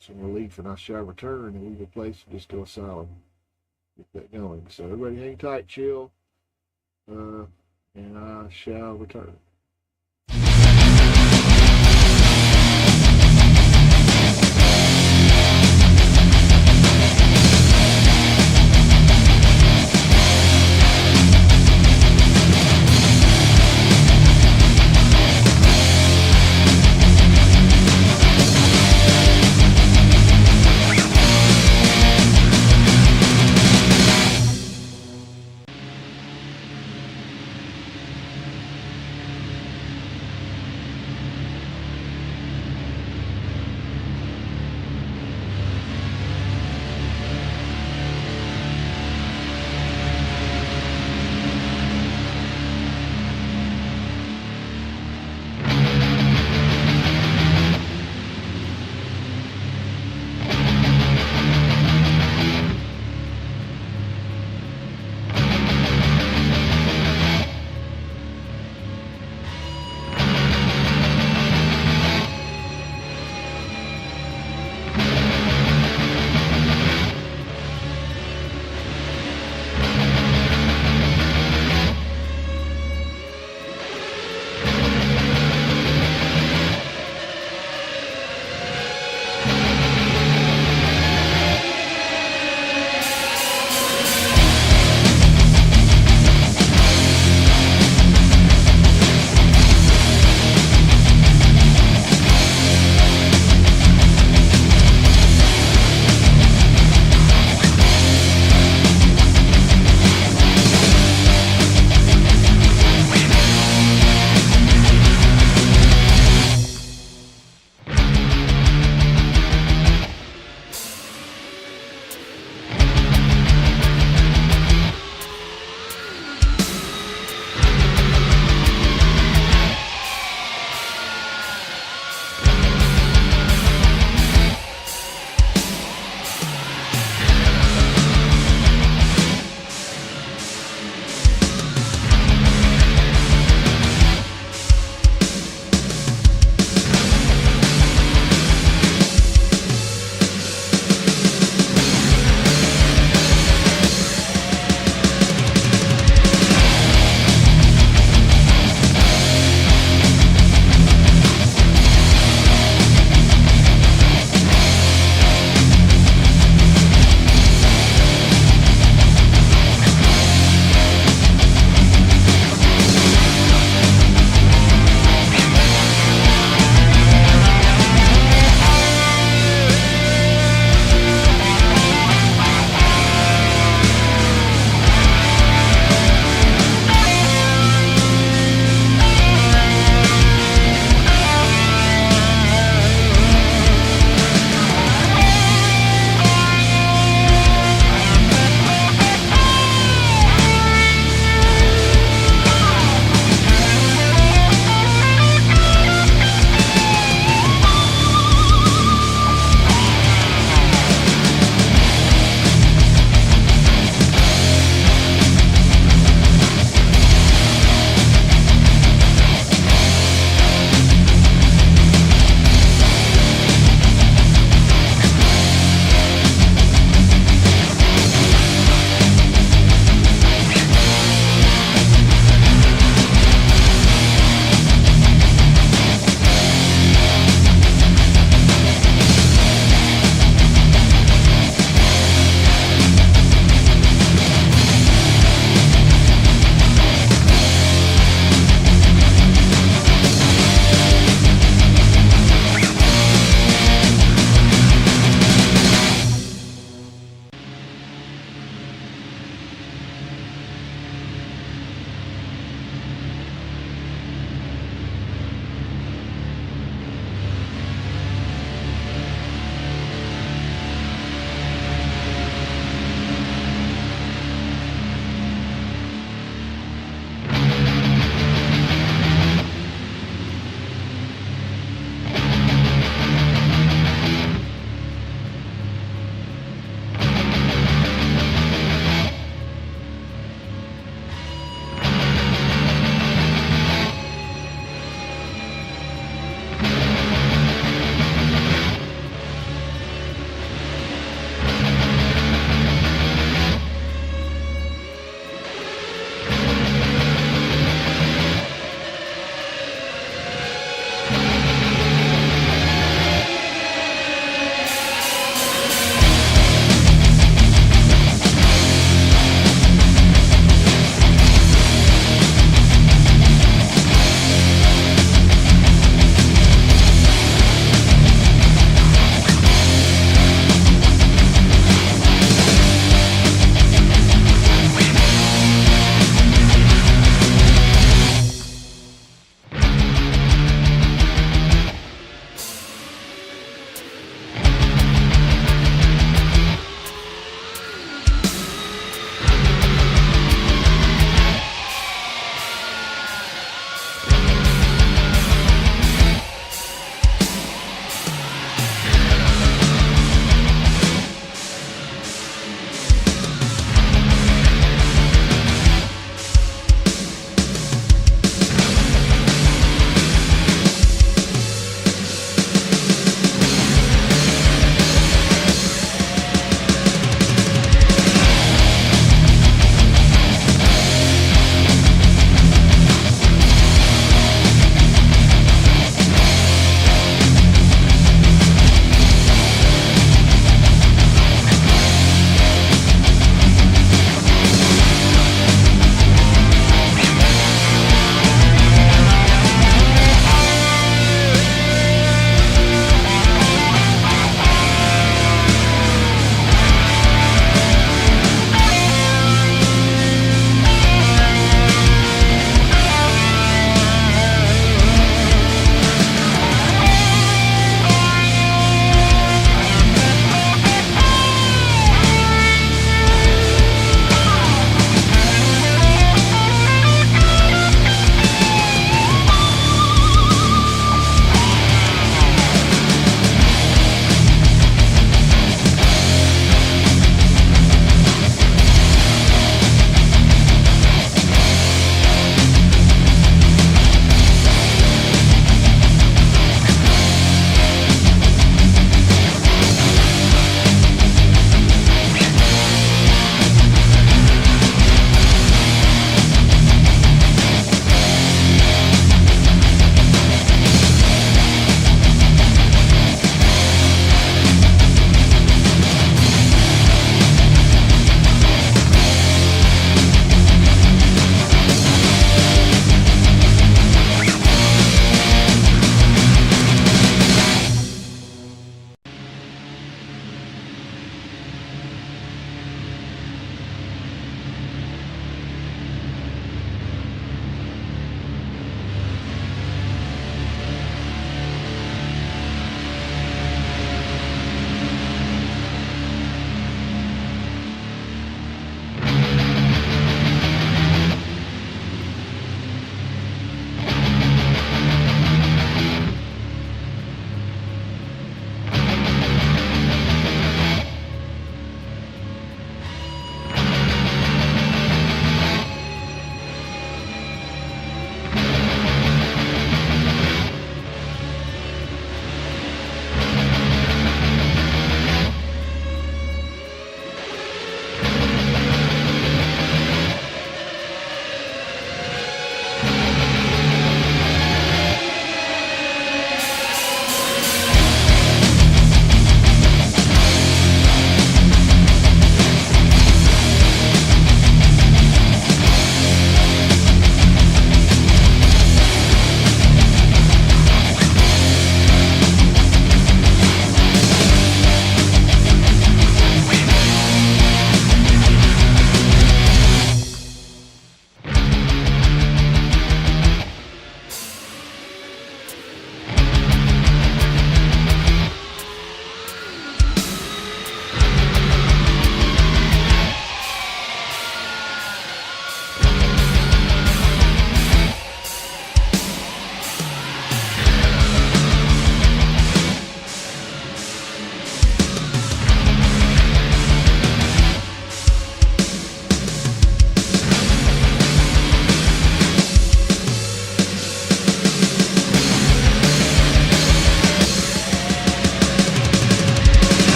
Speaker 1: some relief, and I shall return, and we will play some Disco Asylum. Get that going. So everybody, hang tight, chill, and I shall return.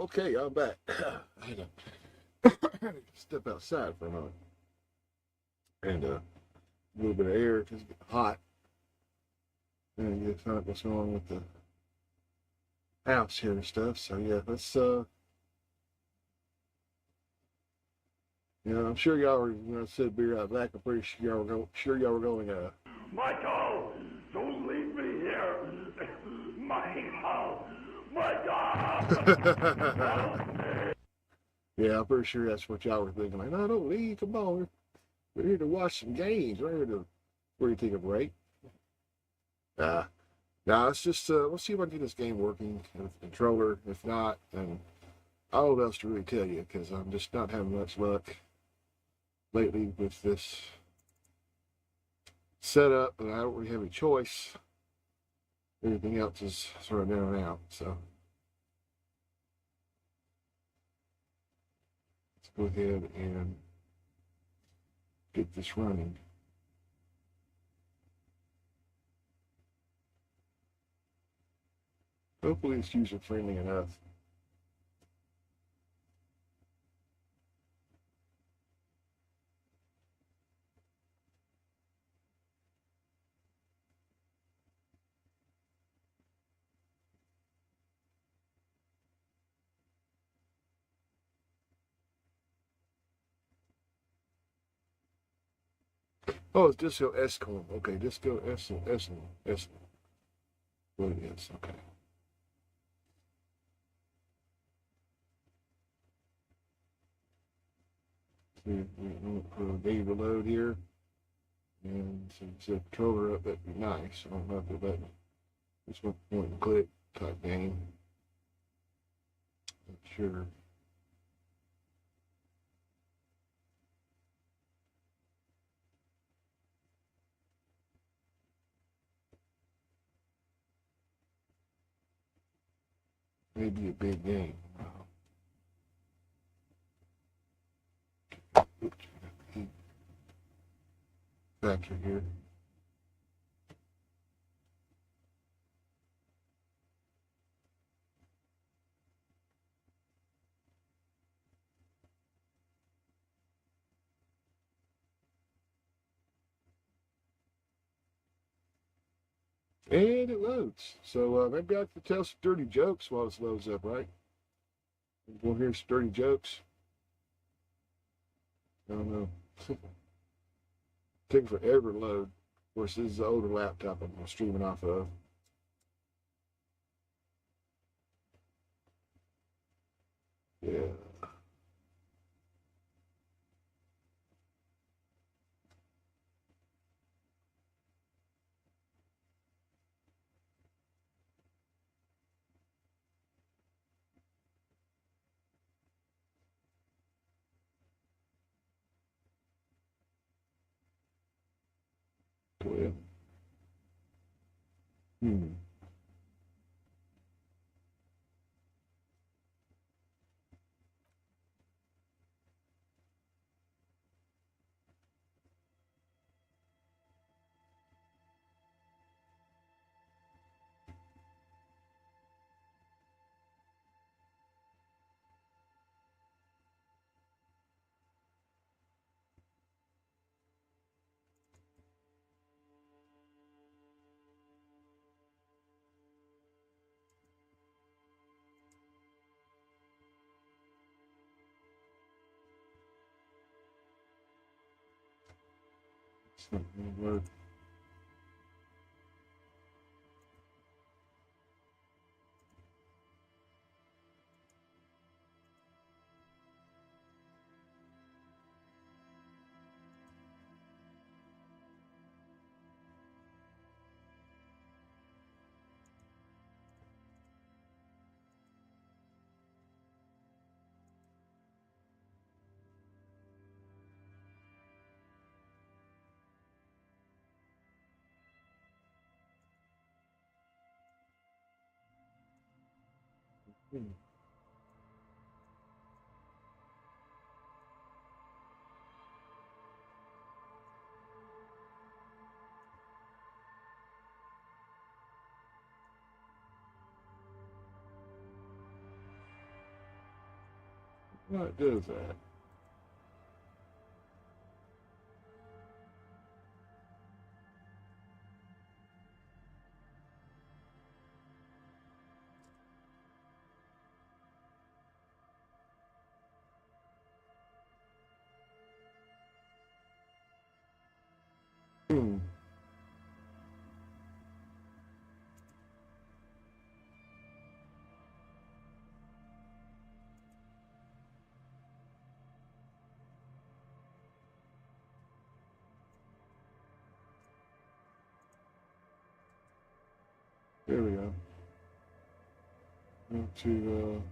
Speaker 1: Okay, I'm back. I had to step outside for a moment and a little bit of air because it's hot. And you find out what's wrong with the house here and stuff. So yeah, let's I'm sure y'all were when I said be right back. I'm pretty sure y'all were going
Speaker 3: Michael, don't leave me here. Michael, Michael.
Speaker 1: Yeah, I'm pretty sure that's what y'all were thinking. Like, no, don't leave. Come on, we're here to watch some games. We're here to take a break. Uh, Now it's just let's see if I can get this game working with the controller. If not, then I don't know what else to really tell you because I'm just not having much luck lately with this setup, and I don't really have any choice. Everything else is sort of down and out. So let's go ahead and get this running. Hopefully it's user friendly enough. Oh, it's Disco Escalon. Okay, Disco Escalon. What it is, okay. I'm going to put a day reload here. And so set the controller up, that'd be nice. I don't know if it'll let me. Just one point and click type game. Not sure. Maybe a big game. Oops, factor here. And it loads. So maybe I can tell some dirty jokes while this loads up, right? We'll hear some dirty jokes. I don't know. Taking forever to load. Of course, this is an older laptop I'm streaming off of. Yeah. Well. Hmm. It's not gonna work. Hmm. What does that? Hmm. There we go. Go to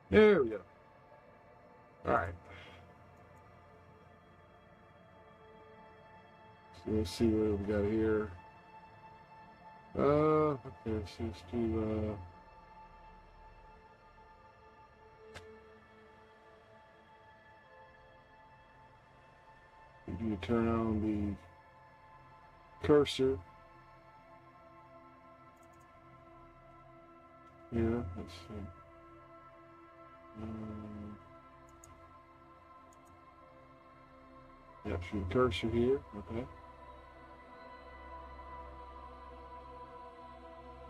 Speaker 1: there we go. All right. So let's see what we got here. Okay, so let's do you turn on the cursor. Yeah, let's see. Capture the cursor here, okay.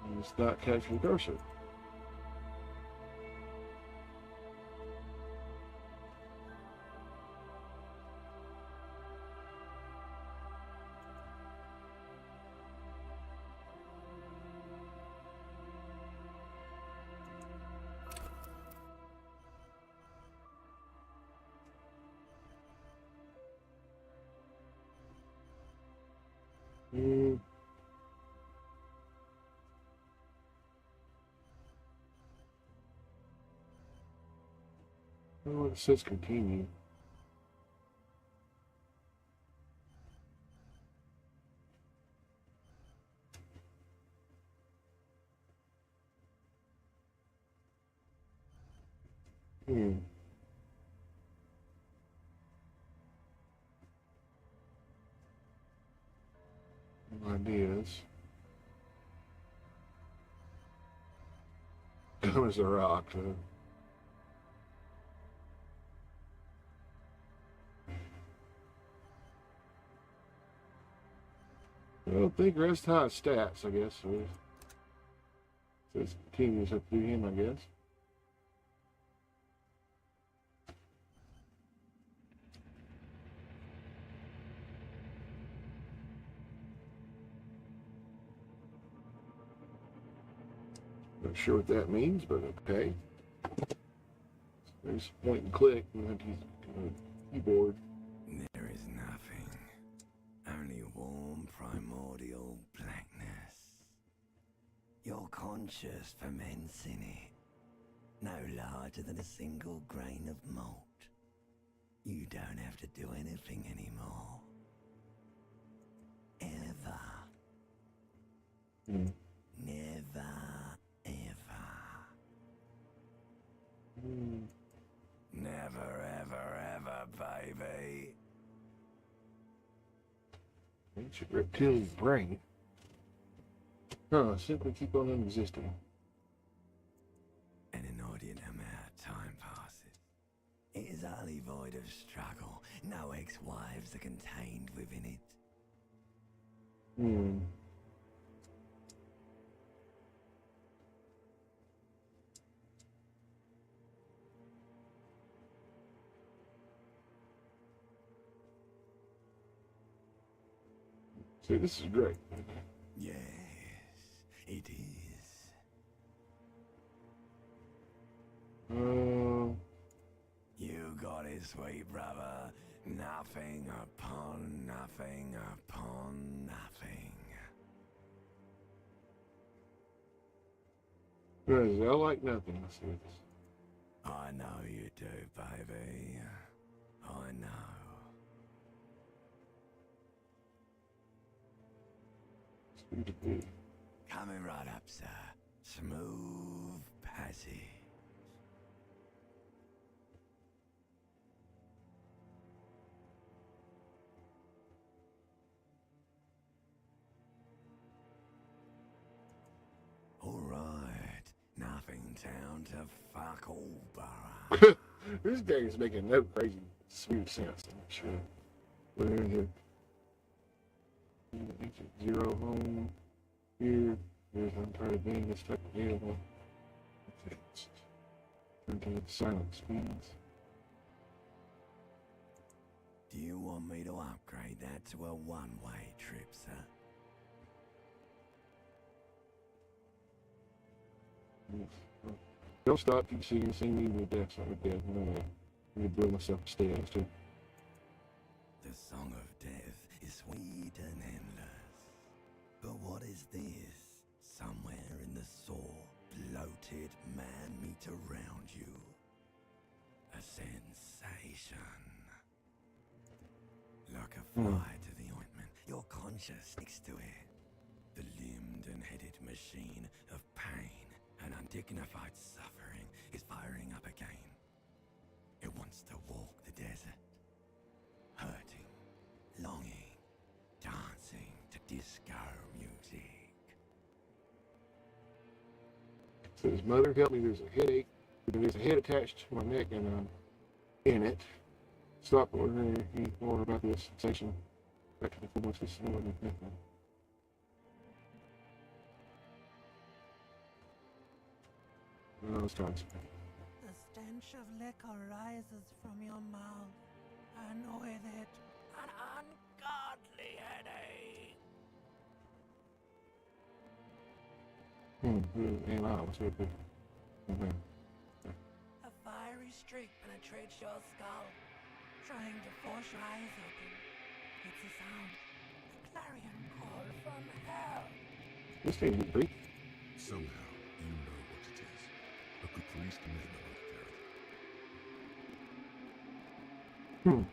Speaker 1: And it's not capturing the cursor. Mm. Oh, it says continue. Hmm. No ideas. Dumb as a rock, though. I don't think rest high stats, I guess. So it says continues up through him, I guess. Not sure what that means, but okay. There's point and click. We have to use a keyboard.
Speaker 4: There is nothing, only warm primordial blackness. Your conscious ferments in it, no larger than a single grain of malt. You don't have to do anything anymore. Ever.
Speaker 1: Hmm.
Speaker 4: Never, ever.
Speaker 1: Hmm.
Speaker 4: Never, ever, ever, baby.
Speaker 1: Ancient reptilian brain. Simply keep on unexisting.
Speaker 4: An inordinate amount of time passes. It is utterly void of struggle. No ex-wives are contained within it.
Speaker 1: Hmm. See, this is great.
Speaker 4: Yes, it is. You got it, sweet brother. Nothing upon nothing upon nothing.
Speaker 1: I like nothing. Let's see this.
Speaker 4: I know you do, baby. I know.
Speaker 1: Speed of beat.
Speaker 4: Coming right up, sir. Smooth passage. nothing town to fuck all borough.
Speaker 1: This game is making no crazy sweet sense, I'm sure. Where is it? Zero home here. There's uncharted being this type available. Okay. Turn to the silent speeds.
Speaker 4: Do you want me to upgrade that to a one-way trip, sir?
Speaker 1: Don't stop, keep singing, sing me to death, something like that. You know, I'm gonna build myself upstairs too.
Speaker 4: The song of death is sweet and endless. But what is this? Somewhere in the sore, bloated man meet around you. A sensation. Like a fire to the ointment, your conscience sticks to it. The limbed and headed machine of pain and undignified suffering is firing up again. It wants to walk the desert, hurting, longing, dancing to disco music.
Speaker 1: Says, Mother, help me, there's a headache. There's a head attached to my neck and I'm in it. Stop ordering any more about this sensation. Back to the 4 months this morning. No, let's try this.
Speaker 5: The stench of liquor rises from your mouth, and with it, an ungodly headache.
Speaker 1: And what's good? Okay.
Speaker 5: A fiery streak penetrates your skull, trying to force your eyes open. It's a sound, a clarion call from hell.
Speaker 1: This thing is Greek.
Speaker 2: Somehow, you know what it is. A good priest may know how to carry it.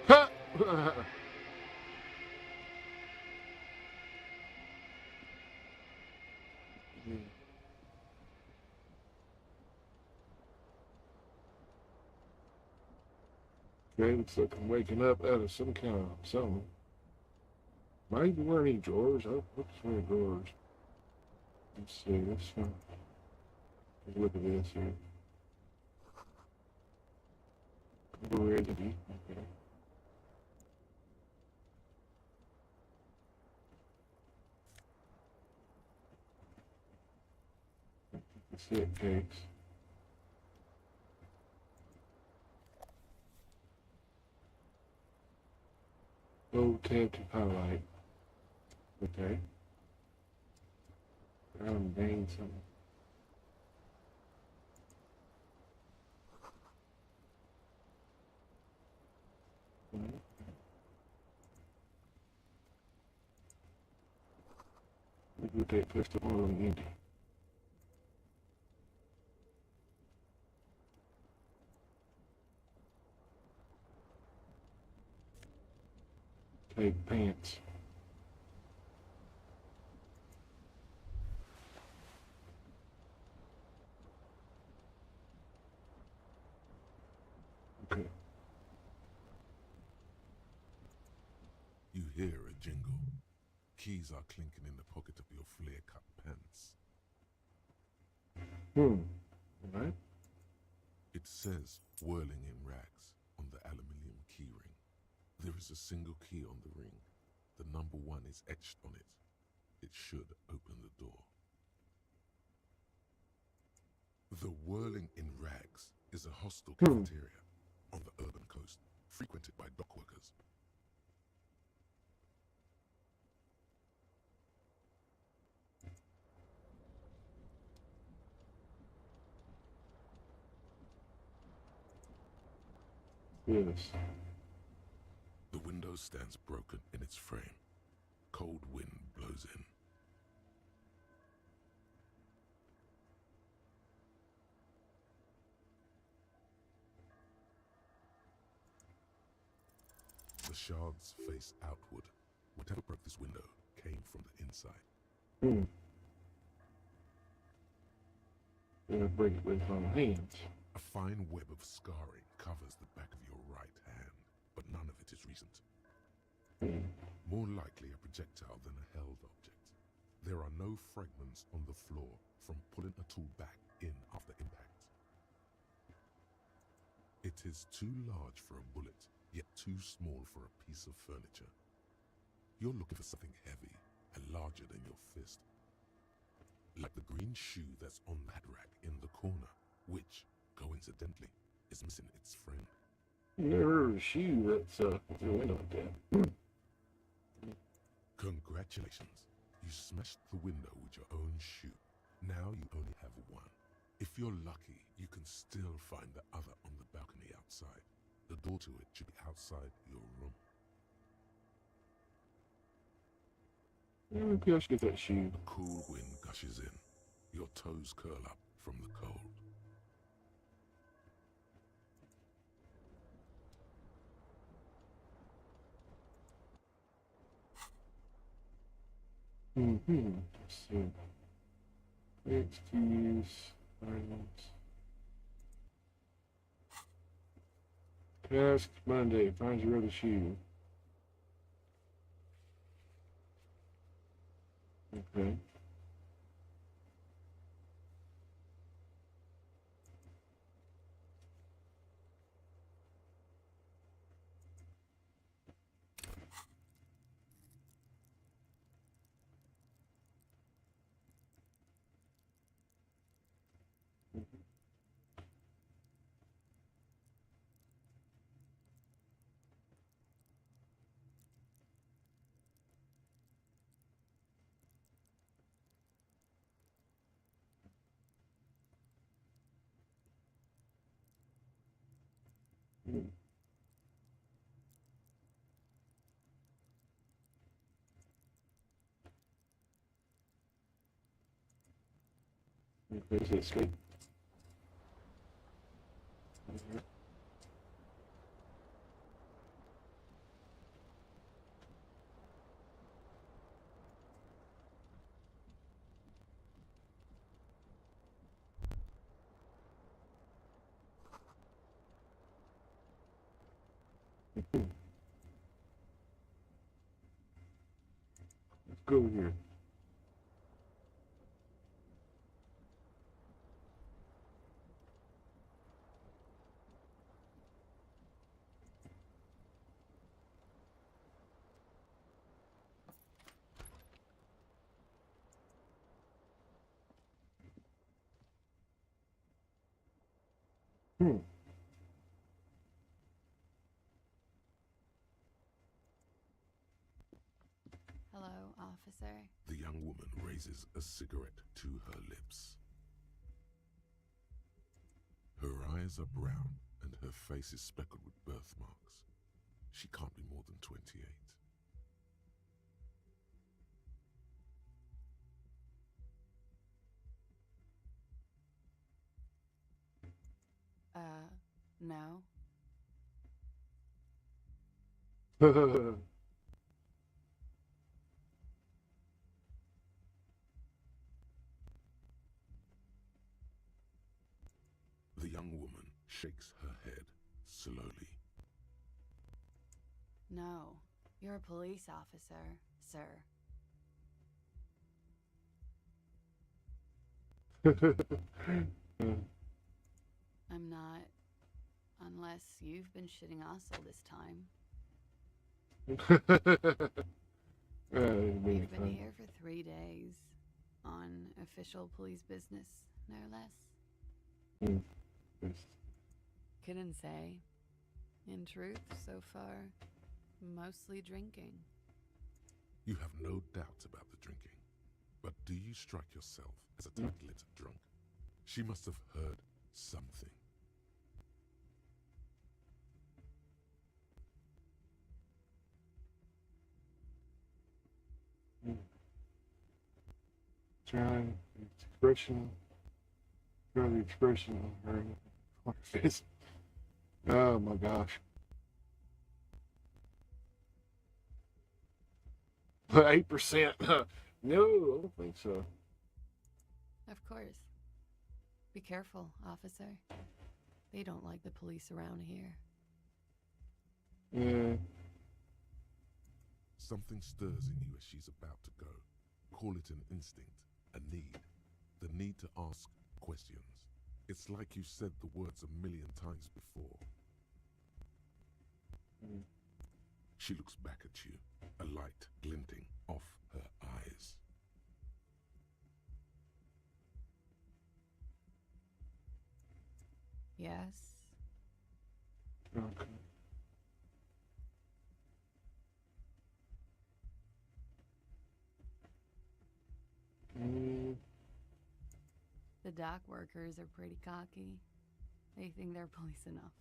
Speaker 1: Ha! Okay, looks like I'm waking up out of some kind of something. Might even wear any drawers. Oh, what's wearing drawers? Let's see, let's look at this here. Where is it? Okay. Let's see it takes. Low tab to highlight. Okay. I'm banging something. Look at that, push the oil on empty. Take pants. Okay.
Speaker 2: You hear a jingle. Keys are clinking in the pocket of your flare-cut pants.
Speaker 1: Alright.
Speaker 2: It says whirling in rags on the aluminium key ring. There is a single key on the ring. The number 1 is etched on it. It should open the door. The Whirling in Rags is a hostel cafeteria on the urban coast, frequented by dock workers.
Speaker 1: Yes.
Speaker 2: The window stands broken in its frame. Cold wind blows in. The shards face outward. Whatever broke this window came from the inside.
Speaker 1: Gonna break it with my hands.
Speaker 2: A fine web of scarring covers the back
Speaker 6: was recent.
Speaker 1: Hmm.
Speaker 6: More likely a projectile than a held object. There are no fragments on the floor from pulling a tool back in after impact. It is too large for a bullet, yet too small for a piece of furniture. You're looking for something heavy and larger than your fist. Like the green shoe that's on that rack in the corner, which, coincidentally, is missing its frame.
Speaker 1: Never heard of a shoe that's through a window like that.
Speaker 6: Congratulations. You smashed the window with your own shoe. Now you only have one. If you're lucky, you can still find the other on the balcony outside. The door to it should be outside your room.
Speaker 1: Maybe I should get that shoe.
Speaker 6: A cool wind gushes in. Your toes curl up from the cold.
Speaker 1: Let's see. Fix, keys, items. Task Monday. Finds your other shoe. Okay. Okay, so escape. Let's go here. Hmm.
Speaker 7: Hello, officer.
Speaker 6: The young woman raises a cigarette to her lips. Her eyes are brown and her face is speckled with birthmarks. She can't be more than 28.
Speaker 7: No.
Speaker 6: The young woman shakes her head slowly.
Speaker 7: No. You're a police officer, sir. I'm not. Unless you've been shitting us all this time. You've been here for 3 days. On official police business, no less. Couldn't say. In truth, so far, mostly drinking.
Speaker 6: You have no doubt about the drinking. But do you strike yourself as a tight-lipped drunk? She must have heard something.
Speaker 1: Trying the expression on her face. Oh my gosh. 8%. No, I don't think so.
Speaker 7: Of course. Be careful, officer. They don't like the police around here.
Speaker 1: Yeah,
Speaker 6: Something stirs in you as she's about to go. Call it an instinct, a need, the need to ask questions. It's like you've said the words a million times before. She looks back at you, a light glinting off her eyes.
Speaker 7: Yes.
Speaker 1: Okay.
Speaker 7: The dock workers are pretty cocky. They think they're police enough.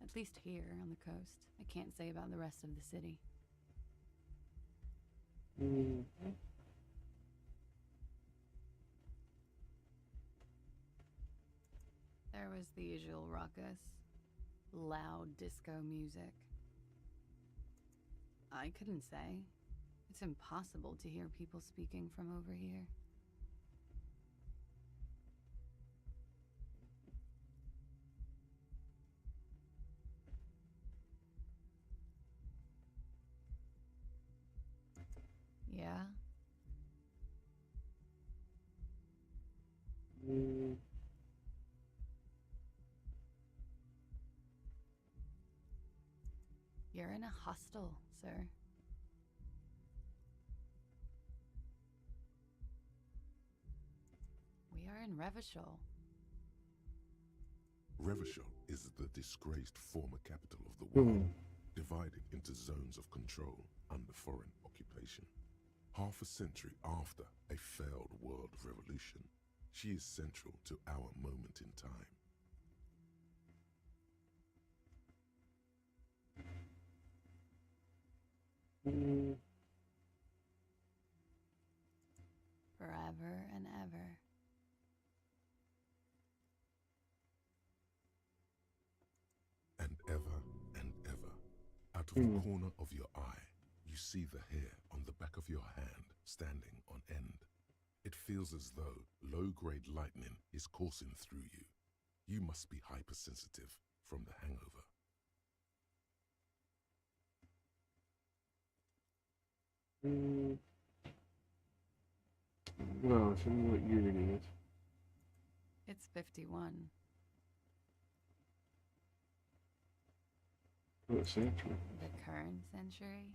Speaker 7: At least here on the coast. I can't say about the rest of the city. There was the usual ruckus. Loud disco music. I couldn't say. It's impossible to hear people speaking from over here. Yeah? You're in a hostel, sir. We are in Revachol.
Speaker 6: Revachol is the disgraced former capital of the world, divided into zones of control under foreign occupation. Half a century after a failed world revolution, she is central to our moment in time.
Speaker 7: Forever and ever.
Speaker 6: And ever and ever, out of the corner of your eye, you see the hair on the back of your hand standing on end. It feels as though low-grade lightning is coursing through you. You must be hypersensitive from the hangover.
Speaker 1: No, tell me what year it is.
Speaker 7: It's 51.
Speaker 1: What century?
Speaker 7: The current century?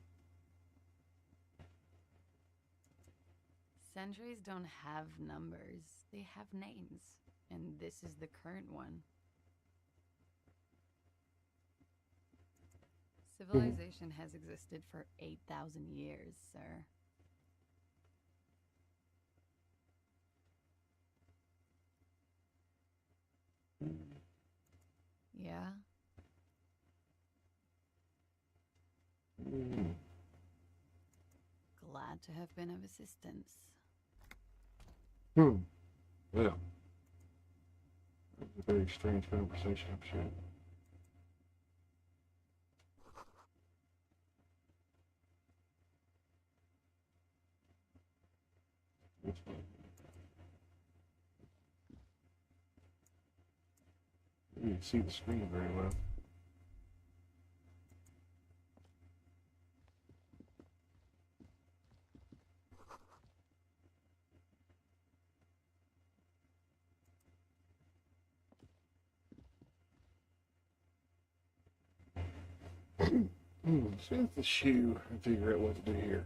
Speaker 7: Centuries don't have numbers, they have names. And this is the current one. Civilization has existed for 8,000 years, sir. Yeah? Glad to have been of assistance.
Speaker 1: Well, that was a very strange conversation, I'm sure. That's fine. You can see the screen very well. Since the shoe and figure out what to do here.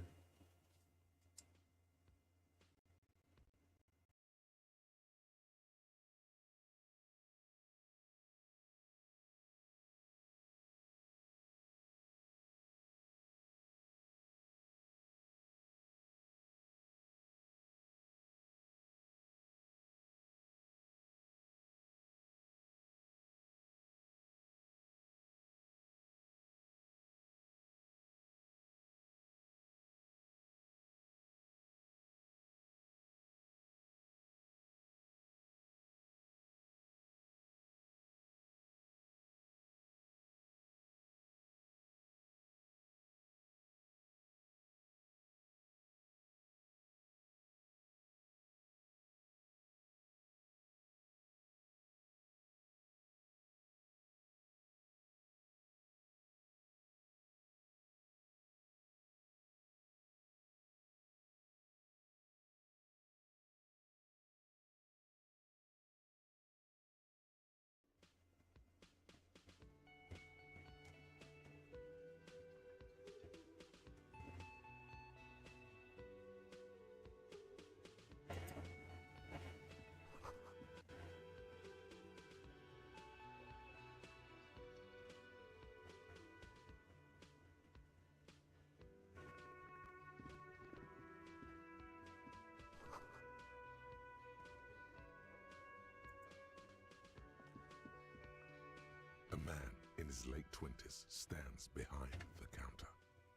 Speaker 6: his late 20s, stands behind the counter,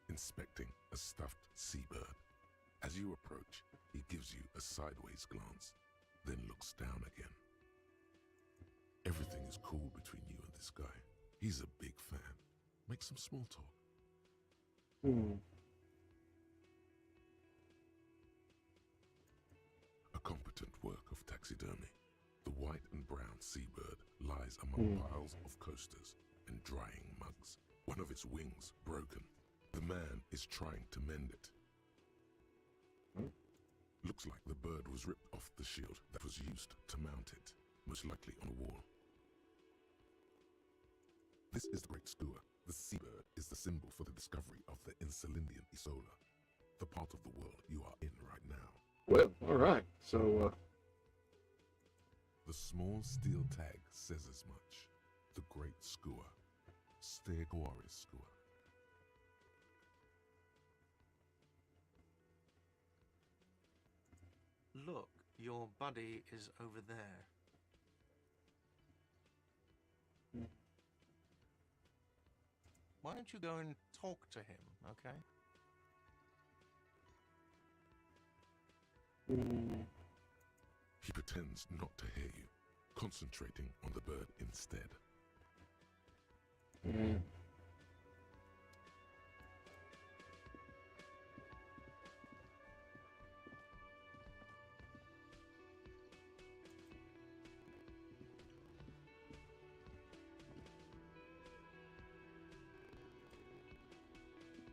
Speaker 6: inspecting a stuffed seabird. As you approach, he gives you a sideways glance, then looks down again. Everything is cool between you and this guy. He's a big fan. Make some small talk. A competent work of taxidermy. The white and brown seabird lies among piles of coasters and drying mugs. One of its wings broken. The man is trying to mend it. Looks like the bird was ripped off the shield that was used to mount it, most likely on a wall. This is the Great Skua. The seabird is the symbol for the discovery of the Insulindian Isola, the part of the world you are in right now.
Speaker 1: Well, all right. So,
Speaker 6: The small steel tag says as much. The Great Skua. Stegoris Skua.
Speaker 8: Look, your buddy is over there. Why don't you go and talk to him, okay?
Speaker 6: He pretends not to hear you, concentrating on the bird instead.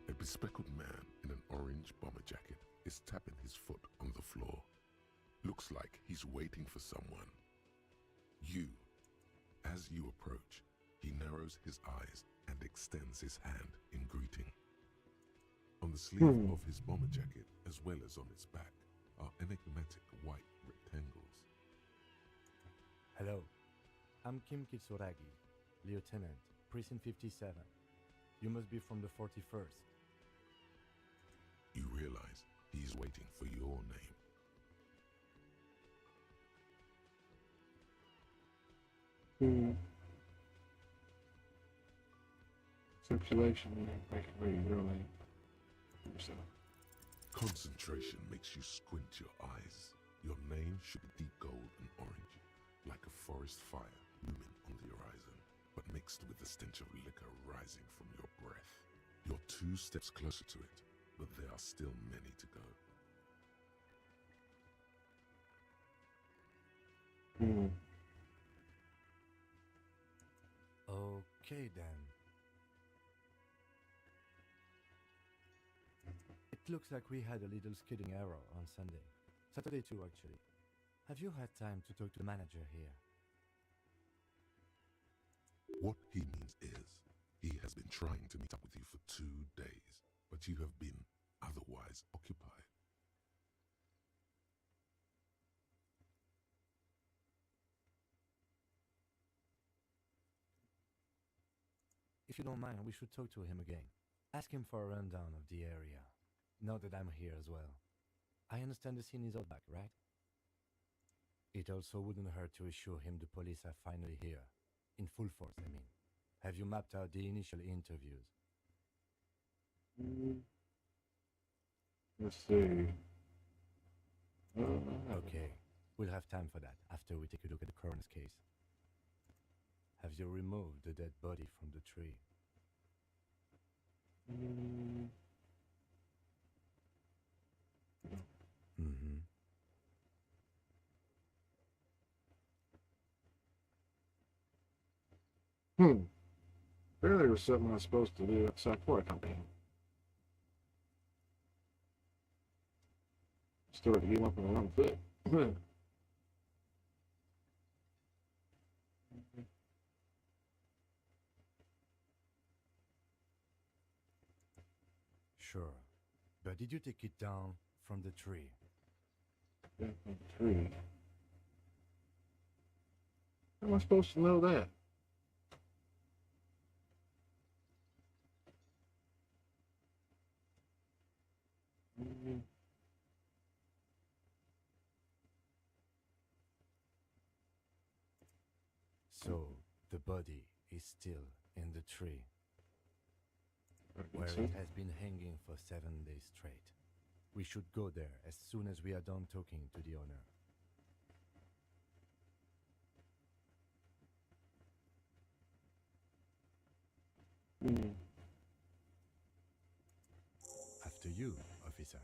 Speaker 6: A bespectacled man in an orange bomber jacket is tapping his foot on the floor. Looks like he's waiting for someone. As you approach, he narrows his eyes and extends his hand in greeting. On the sleeve of his bomber jacket, as well as on its back, are enigmatic white rectangles.
Speaker 9: Hello, I'm Kim Kitsuragi, Lieutenant, Precinct 57. You must be from the 41st.
Speaker 6: You realize he's waiting for your name.
Speaker 1: Circulation, make it read really. So,
Speaker 6: Concentration makes you squint your eyes. Your name should be deep gold and orange, like a forest fire looming on the horizon, but mixed with the stench of liquor rising from your breath. You're 2 steps closer to it, but there are still many to go.
Speaker 9: Okay then. It looks like we had a little skidding error on Sunday. Saturday too, actually. Have you had time to talk to the manager here?
Speaker 6: What he means is, he has been trying to meet up with you for 2 days, but you have been otherwise occupied.
Speaker 9: If you don't mind, we should talk to him again. Ask him for a rundown of the area. Now that I'm here as well. I understand the scene is all back, right? It also wouldn't hurt to assure him the police are finally here. In full force, I mean. Have you mapped out the initial interviews?
Speaker 1: let's see.
Speaker 9: Okay, we'll have time for that after we take a look at the coroner's case. Have you removed the dead body from the tree? Mm-hmm.
Speaker 1: Apparently there was something I was supposed to do outside before I come in. Started to get up on the wrong foot.
Speaker 9: Sure. But did you take it down from the tree?
Speaker 1: Down from the tree. How am I supposed to know that?
Speaker 9: So, the body is still In the tree,
Speaker 1: I can
Speaker 9: where
Speaker 1: see.
Speaker 9: it has been hanging for 7 days straight. We should go there as soon as we are done talking to the owner.
Speaker 1: Hmm.
Speaker 9: After you, officer.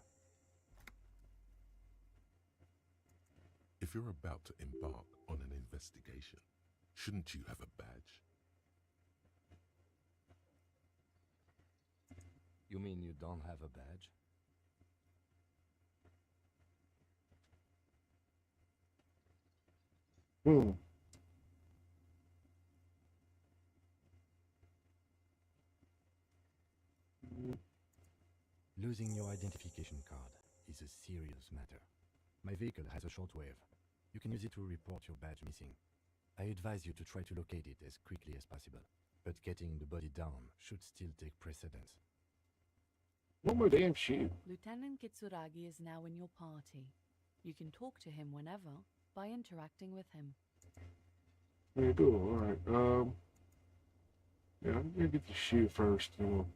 Speaker 6: If you're about to embark on an investigation, shouldn't you have a badge?
Speaker 9: You mean you don't have a badge?
Speaker 1: Hmm.
Speaker 9: Losing your identification card is a serious matter. My vehicle has a shortwave. You can use it to report your badge missing. I advise you to try to locate it as quickly as possible, but getting the body down should still take precedence.
Speaker 1: One more damn shoe.
Speaker 7: Lieutenant Kitsuragi is now in your party. You can talk to him whenever by interacting with him.
Speaker 1: Yeah, cool. All right. Yeah, I'm gonna get the shoe first, and we'll.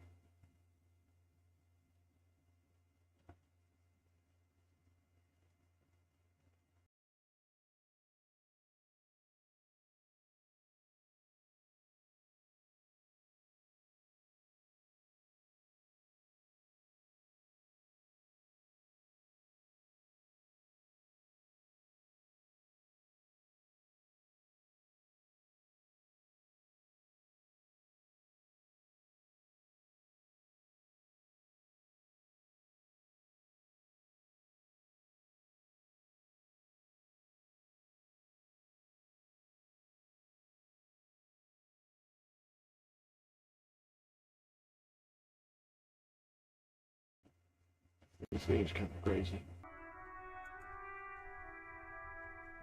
Speaker 1: This thing's kind of crazy.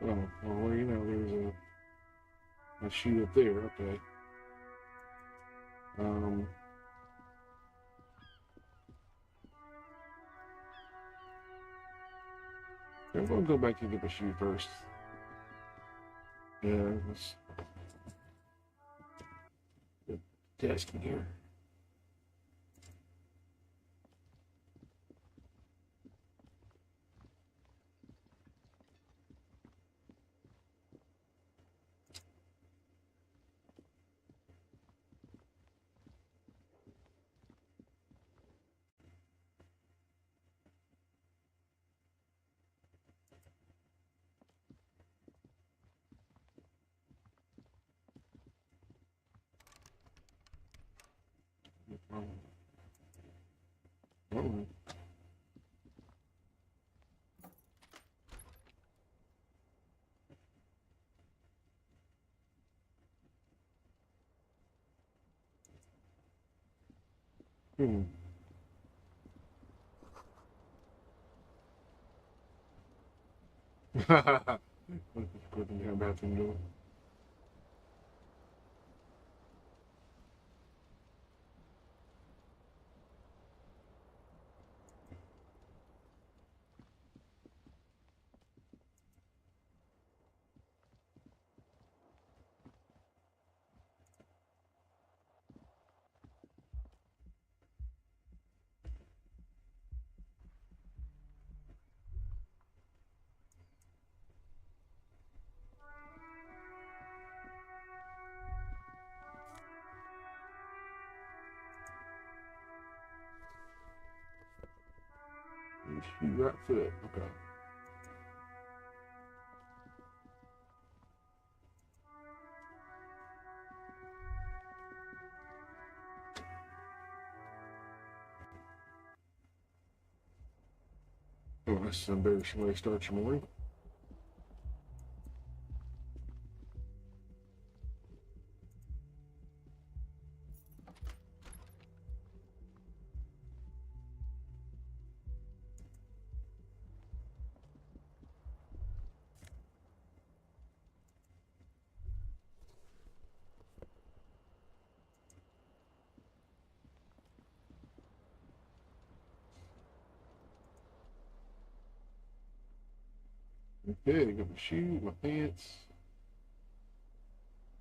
Speaker 1: Oh, well, you know, there's a shoe up there. Okay. I'm gonna go back and get the shoe first. Yeah, let's the desk in here. Oh. Hmm. Put in the bathroom door. Shoe right foot. Okay. Oh, that's an embarrassing way to start your morning. Okay, got my shoe, my pants.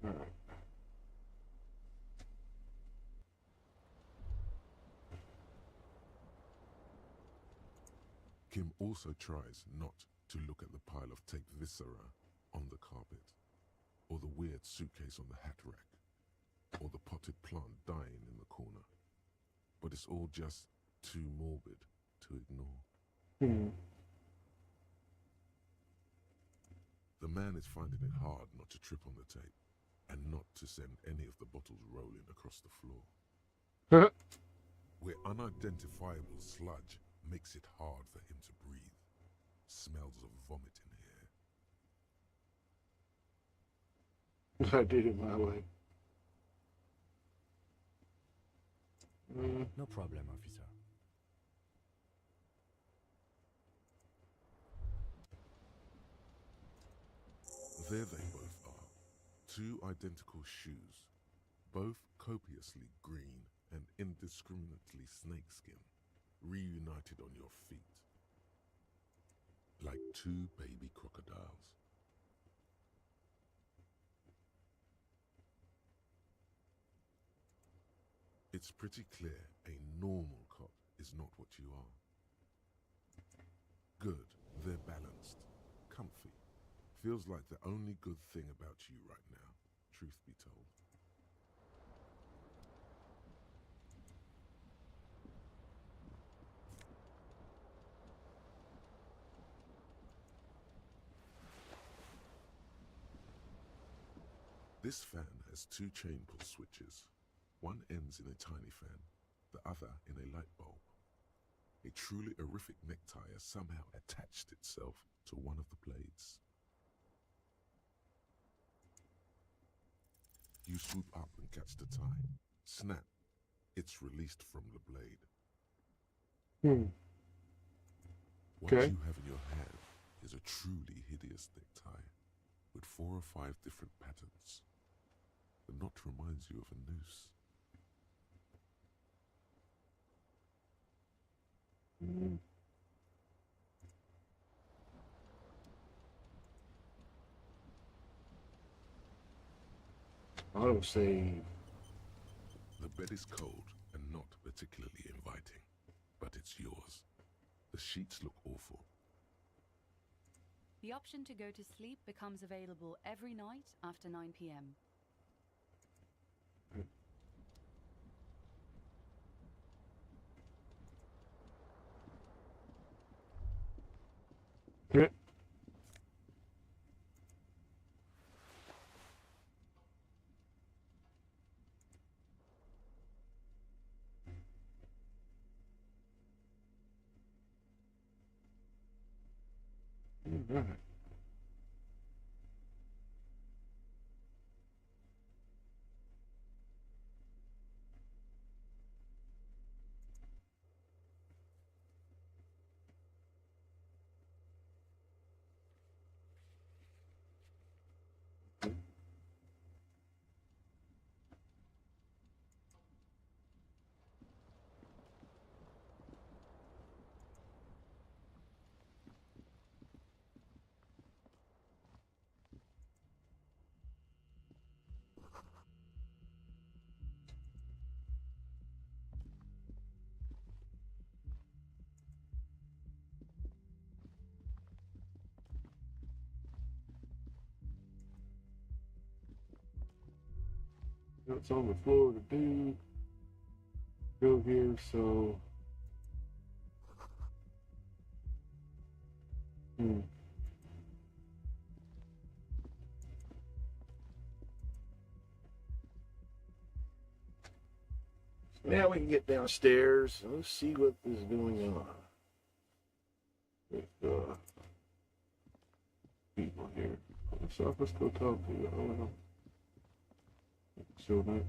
Speaker 1: All right.
Speaker 6: Kim also tries not to look at the pile of taped viscera on the carpet, or the weird suitcase on the hat rack, or the potted plant dying in the corner. But it's all just too morbid to ignore. The man is finding it hard not to trip on the tape, and not to send any of the bottles rolling across the floor. Where unidentifiable sludge makes it hard for him to breathe. Smells of vomit in here.
Speaker 1: I did it my way.
Speaker 9: No problem, officer.
Speaker 6: There they both are. Two identical shoes, both copiously green and indiscriminately snakeskin, reunited on your feet. Like two baby crocodiles. It's pretty clear a normal cop is not what you are. Good, they're balanced, comfy. Feels like the only good thing about you right now, truth be told. This fan has two chain pull switches. One ends in a tiny fan, the other in a light bulb. A truly horrific necktie has somehow attached itself to one of the blades. You swoop up and catch the tie. Snap. It's released from the blade. What
Speaker 1: Okay.
Speaker 6: you have in your hand is a truly hideous necktie with 4 or 5 different patterns. The knot reminds you of a noose.
Speaker 1: I don't say.
Speaker 6: The bed is cold and not particularly inviting, but it's yours. The sheets look awful.
Speaker 7: The option to go to sleep becomes available every night after 9 p.m.
Speaker 1: Yeah. All right. What's on the floor to do? Go here, so. Now we can get downstairs and let's see what is going on with people here. So let's go talk to you. Oh, no. So that.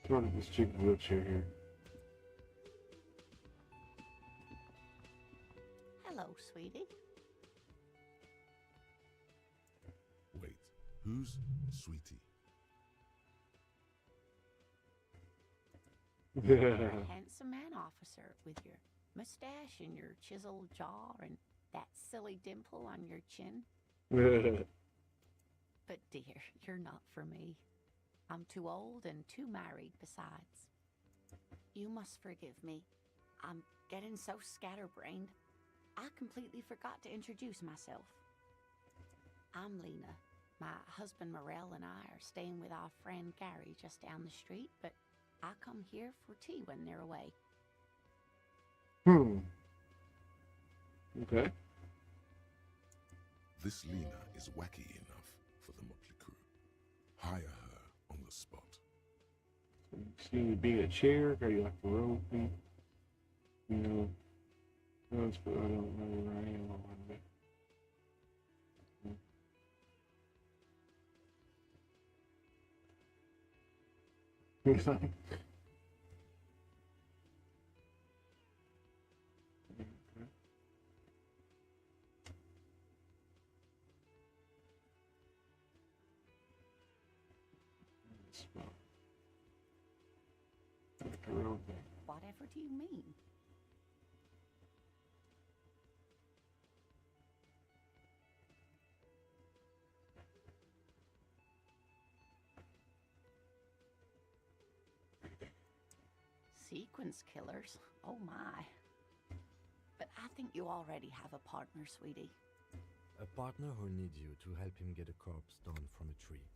Speaker 1: Turn this chicken wheelchair here.
Speaker 10: Hello, sweetie.
Speaker 6: Wait, who's Sweetie?
Speaker 10: You're a handsome man, officer, with your mustache and your chiseled jaw and that silly dimple on your chin. But dear, you're not for me. I'm too old and too married besides. You must forgive me. I'm getting so scatterbrained. I completely forgot to introduce myself. I'm Lena. My husband Morel and I are staying with our friend Gary just down the street, but I come here for tea when they're away.
Speaker 1: Okay.
Speaker 6: This Lena is wacky enough for the Motley Crew. Hire her on the spot.
Speaker 1: So you see me being a chair, or you like the road thing? You know, that's but I don't know where I am on Monday.
Speaker 10: Whatever do you mean? Sequence killers? Oh my. But I think you already have a partner, sweetie.
Speaker 9: A partner who needs you to help him get a corpse down from a tree.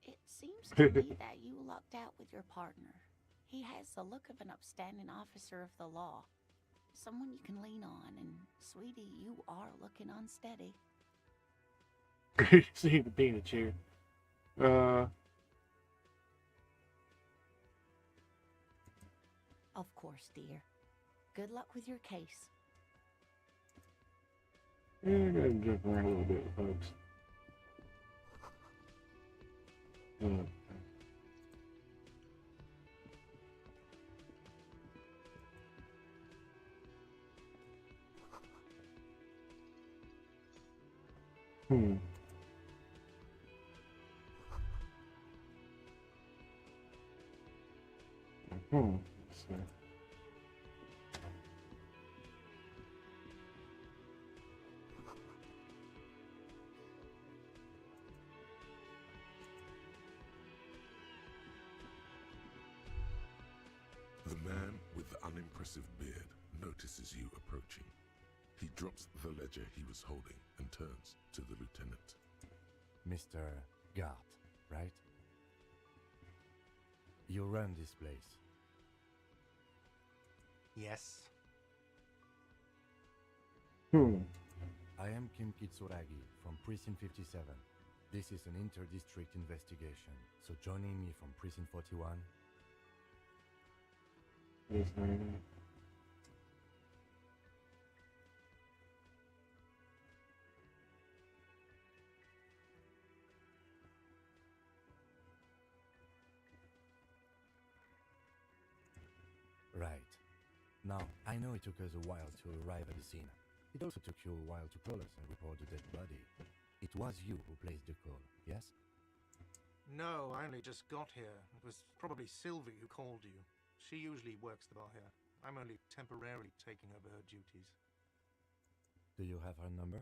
Speaker 10: It seems to me that you lucked out with your partner. He has the look of an upstanding officer of the law. Someone you can lean on, and sweetie, you are looking unsteady.
Speaker 1: See the being a chair.
Speaker 10: Of course, dear. Good luck with your case.
Speaker 1: Yeah, I gotta jump around a little bit, folks. Let's see.
Speaker 6: The man with the unimpressive beard notices you approaching. He drops the ledger he was holding and turns to the lieutenant.
Speaker 9: Mr. Gart, right? You run this place.
Speaker 8: Yes.
Speaker 9: I am Kim Kitsuragi from Precinct 57. This is an inter-district investigation, so joining me from Precinct 41.
Speaker 1: Yes,
Speaker 9: Right. Now, I know it took us a while to arrive at the scene. It also took you a while to call us and report the dead body. It was you who placed the call, yes?
Speaker 8: No, I only just got here. It was probably Sylvie who called you. She usually works the bar here. I'm only temporarily taking over her duties.
Speaker 9: Do you have her number?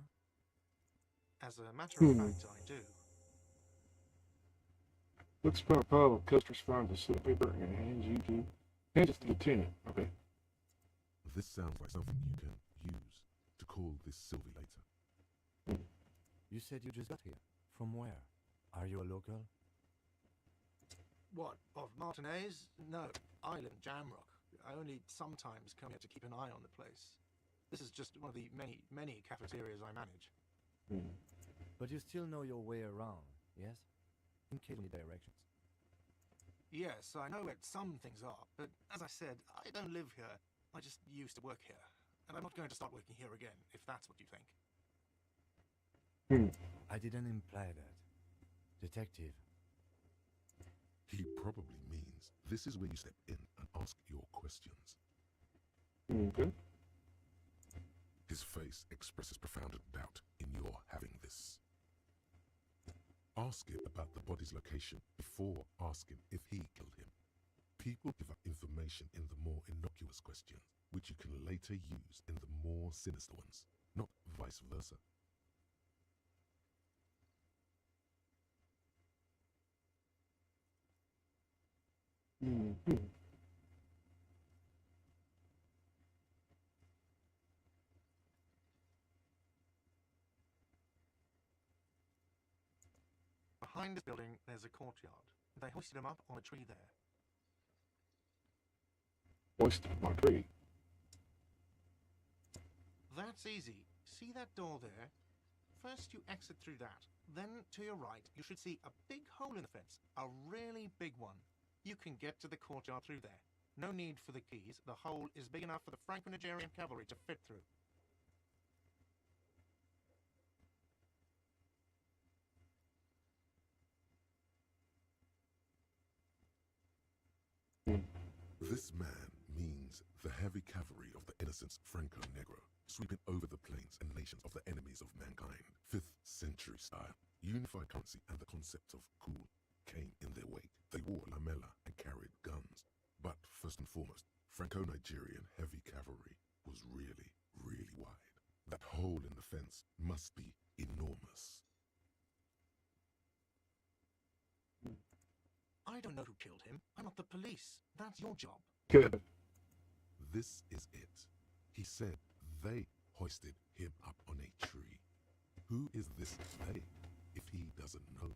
Speaker 8: As a matter of fact, I do.
Speaker 1: Looks for a pile of customers find the slip paper and hands it to the lieutenant. Okay.
Speaker 6: This sounds like something you can use to call this Sylvie later.
Speaker 9: You said you just got here. From where? Are you a local?
Speaker 8: What, of Martinez? No, Island Jamrock. I only sometimes come here to keep an eye on the place. This is just one of the many, many cafeterias I manage.
Speaker 9: But you still know your way around, yes? In case you need directions.
Speaker 8: Yes, I know where some things are, but as I said, I don't live here. I just used to work here. And I'm not going to start working here again, if that's what you think.
Speaker 9: I didn't imply that. Detective.
Speaker 6: He probably means this is where you step in and ask your questions.
Speaker 1: Okay.
Speaker 6: His face expresses profound doubt in your having this. Ask him about the body's location before asking if he killed him. People give up information in the more innocuous questions, which you can later use in the more sinister ones, not vice versa.
Speaker 1: Mm-hmm.
Speaker 8: Behind this building, there's a courtyard. They hoisted him up on a tree there.
Speaker 1: Hoisted my tree.
Speaker 8: That's easy. See that door there? First you exit through that. Then to your right, you should see a big hole in the fence. A really big one. You can get to the courtyard through there. No need for the keys. The hole is big enough for the Franco-Nigerian cavalry to fit through.
Speaker 6: This man means the heavy cavalry of the innocents Franco Negro, sweeping over the plains and nations of the enemies of mankind. 5th century style, unified currency and the concept of cool came in their wake. They wore lamella and carried guns. But first and foremost, Franco-Nigerian heavy cavalry was really, really wide. That hole in the fence must be enormous.
Speaker 8: I don't know who killed him. I'm not the police. That's your job.
Speaker 1: Good.
Speaker 6: This is it. He said they hoisted him up on a tree. Who is this they, if he doesn't know?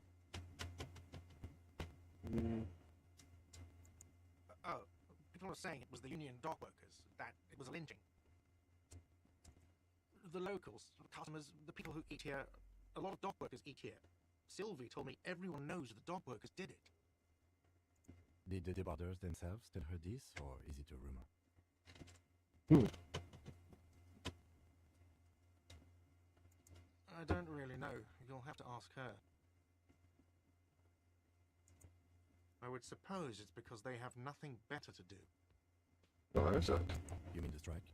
Speaker 8: Oh, people are saying it was the union dock workers, that it was a lynching. The locals, the customers, the people who eat here, a lot of dock workers eat here. Sylvie told me everyone knows the dock workers did it.
Speaker 9: Did the debardeurs themselves tell her this, or is it a rumor?
Speaker 8: I don't really know. You'll have to ask her. I would suppose it's because they have nothing better to do.
Speaker 1: Oh, that's it.
Speaker 9: You mean the strike?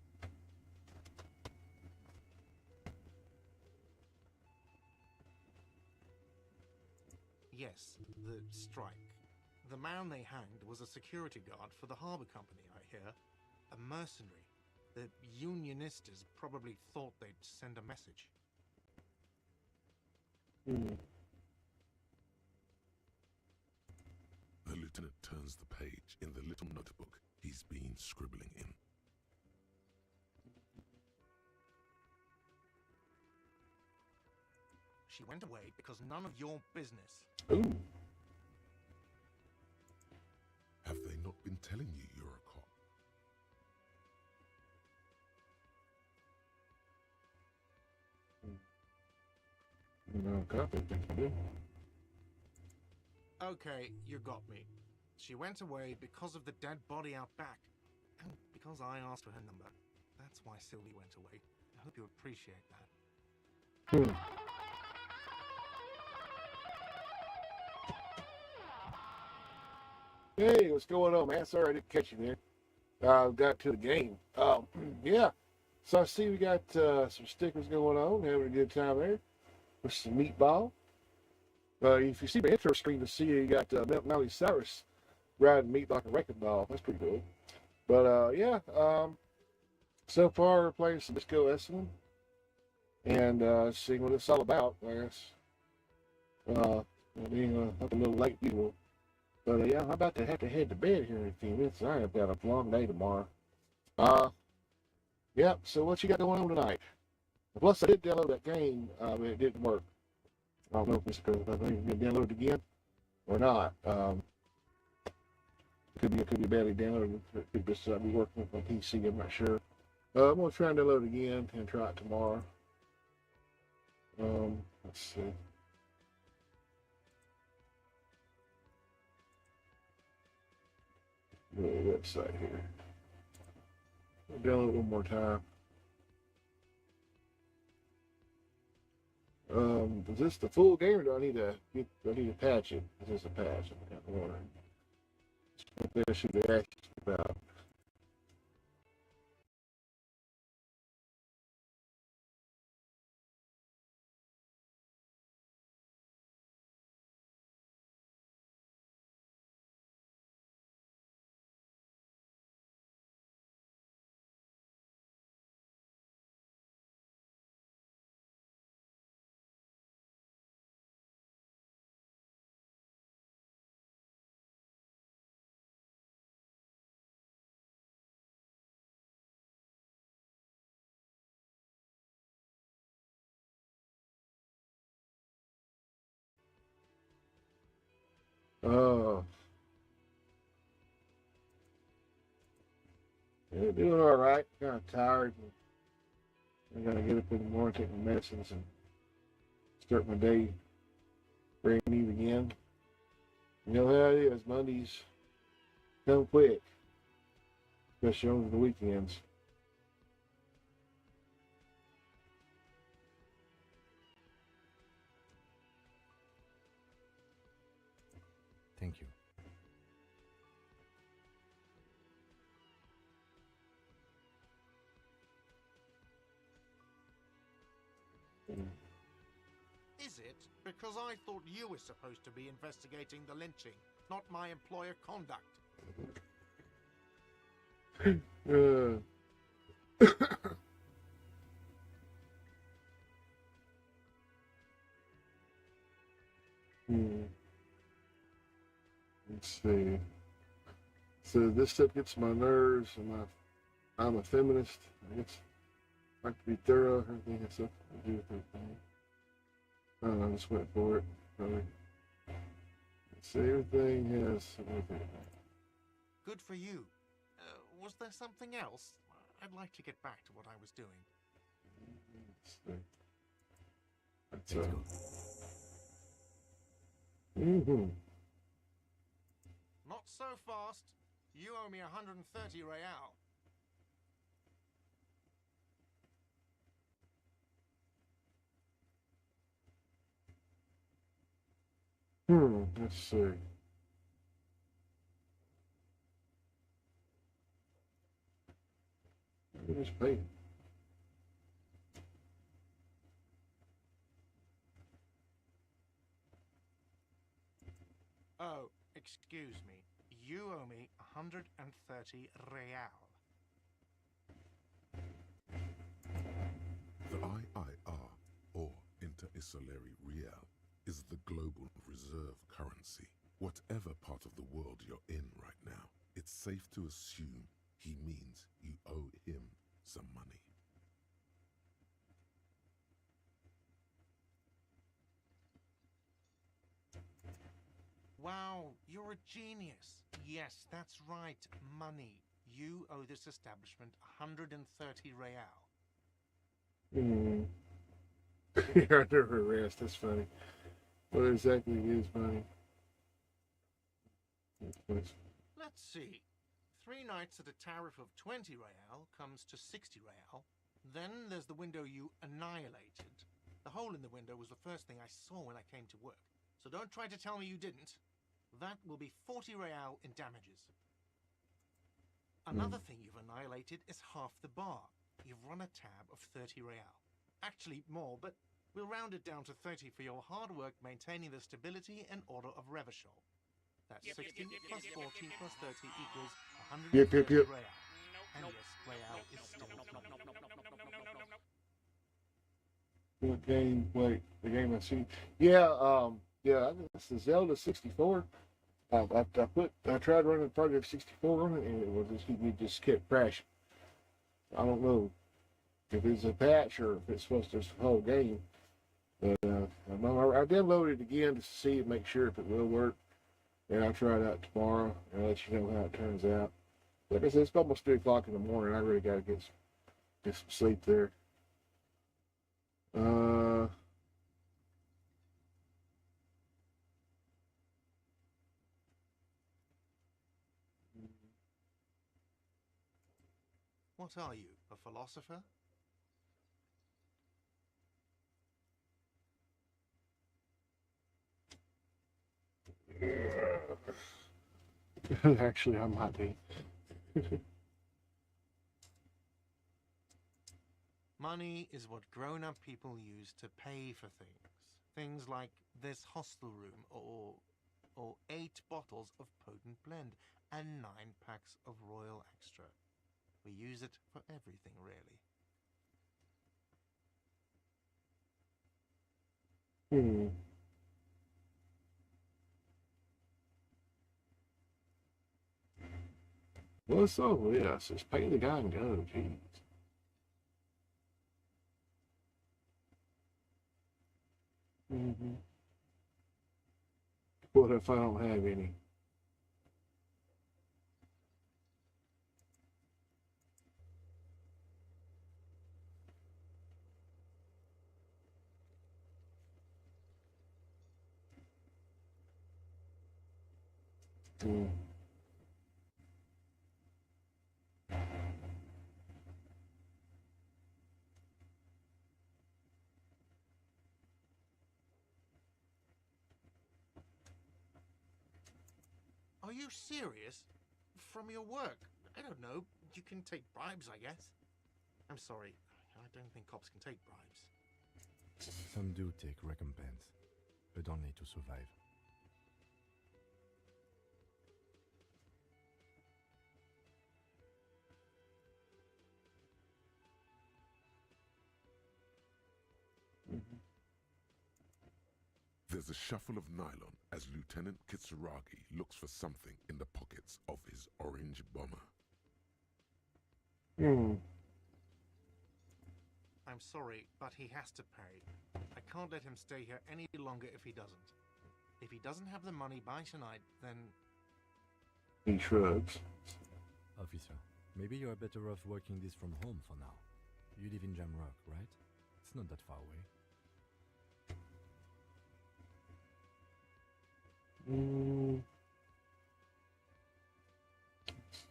Speaker 8: Yes, the strike. The man they hanged was a security guard for the harbour company, I hear. A mercenary. The Unionistas probably thought they'd send a message.
Speaker 6: The lieutenant turns the page in the little notebook he's been scribbling in.
Speaker 8: She went away because none of your business.
Speaker 1: Ooh.
Speaker 6: Have they not been telling you you're a cop?
Speaker 1: No, copy.
Speaker 8: Okay, you got me. She went away because of the dead body out back. And because I asked for her number. That's why Sylvie went away. I hope you appreciate that.
Speaker 1: Hey, what's going on, man? Sorry I didn't catch you there. Got to the game. Yeah. So I see we got some stickers going on, having a good time there with some meatball. If you see my intro screen to see you got Miley Cyrus riding meat like a wrecking ball. That's pretty cool. But yeah, so far we're playing some Disco Elysium and seeing what it's all about, I guess. Being up a little late usual. But yeah, I'm about to have to head to bed here in a few minutes. I have got a long day tomorrow. Yeah, so what you got going on tonight? Plus, I did download that game, but it didn't work. I don't know if it's because I think it's been downloaded again or not. It could be badly downloaded. It could just be working with my PC. I'm not sure. I'm gonna try and download it again and try it tomorrow. Let's see. The website here. I'll download it one more time. Is this the full game, or do I need to patch it? Is this a patch? I'm kind of wondering. What they should be asking about. Oh, yeah, doing all right. Kind of tired. I gotta get up in the morning, take my medicines, and start my day brand new again. You know how it is. Mondays come quick, especially over the weekends.
Speaker 9: Thank you.
Speaker 8: Is it? Because I thought you were supposed to be investigating the lynching, not my employer conduct.
Speaker 1: Uh, Let's see. So this stuff gets my nerves, and I'm a feminist. I guess I like to be thorough. Everything has something to do with everything. I don't know, I just went for it. Probably. Let's see, everything has something with everything.
Speaker 8: Good for you. Was there something else? I'd like to get back to what I was doing.
Speaker 1: Let's see. That's
Speaker 9: Let's go.
Speaker 1: Mm-hmm.
Speaker 8: Not so fast. You owe me 130 real.
Speaker 1: Let's see. Just pay.
Speaker 8: Oh, excuse me. You owe me 130 real.
Speaker 6: The IIR, or Inter-Isolari Real, is the global reserve currency. Whatever part of the world you're in right now, it's safe to assume he means you owe him some money.
Speaker 8: Wow, you're a genius. Yes, that's right. Money. You owe this establishment 130 real.
Speaker 1: You're under arrest. That's funny. What exactly is money?
Speaker 8: Let's see. 3 nights at a tariff of 20 real comes to 60 real. Then there's the window you annihilated. The hole in the window was the first thing I saw when I came to work. So don't try to tell me you didn't. That will be 40 real in damages. Another thing you've annihilated is half the bar. You've run a tab of 30 real. Actually more, but we'll round it down to 30 for your hard work maintaining the stability and order of Revachol. That's 60 plus 40 plus 30 equals 130 real. And yes, real is still money.
Speaker 1: What game? Wait, the game I see. Yeah, yeah, it's the Zelda 64. I tried running Project 64 on it, and it just kept crashing. I don't know if it's a patch or if it's supposed to be the whole game. But I downloaded it again to see and make sure if it will work. And I'll try it out tomorrow and let you know how it turns out. Like I said, it's almost 3 o'clock in the morning. I really got to get some sleep there.
Speaker 8: What are you, a philosopher?
Speaker 1: Actually, I might be.
Speaker 8: Money is what grown-up people use to pay for things. Things like this hostel room or 8 bottles of potent blend and 9 packs of Royal Extra. We use it for everything, really.
Speaker 1: Well, so yes, just pay the guy and go. Jeez. What if I don't have any? Hmm.
Speaker 8: Are you serious? From your work? I don't know. You can take bribes, I guess. I'm sorry. I don't think cops can take bribes.
Speaker 9: Some do take recompense, but only to survive.
Speaker 6: There's a shuffle of nylon as Lieutenant Kitsuragi looks for something in the pockets of his orange bomber.
Speaker 8: I'm sorry, but he has to pay. I can't let him stay here any longer if he doesn't. If he doesn't have the money by tonight, then...
Speaker 1: He shrugs.
Speaker 9: Officer, maybe you are better off working this from home for now. You live in Jamrock, right? It's not that far away.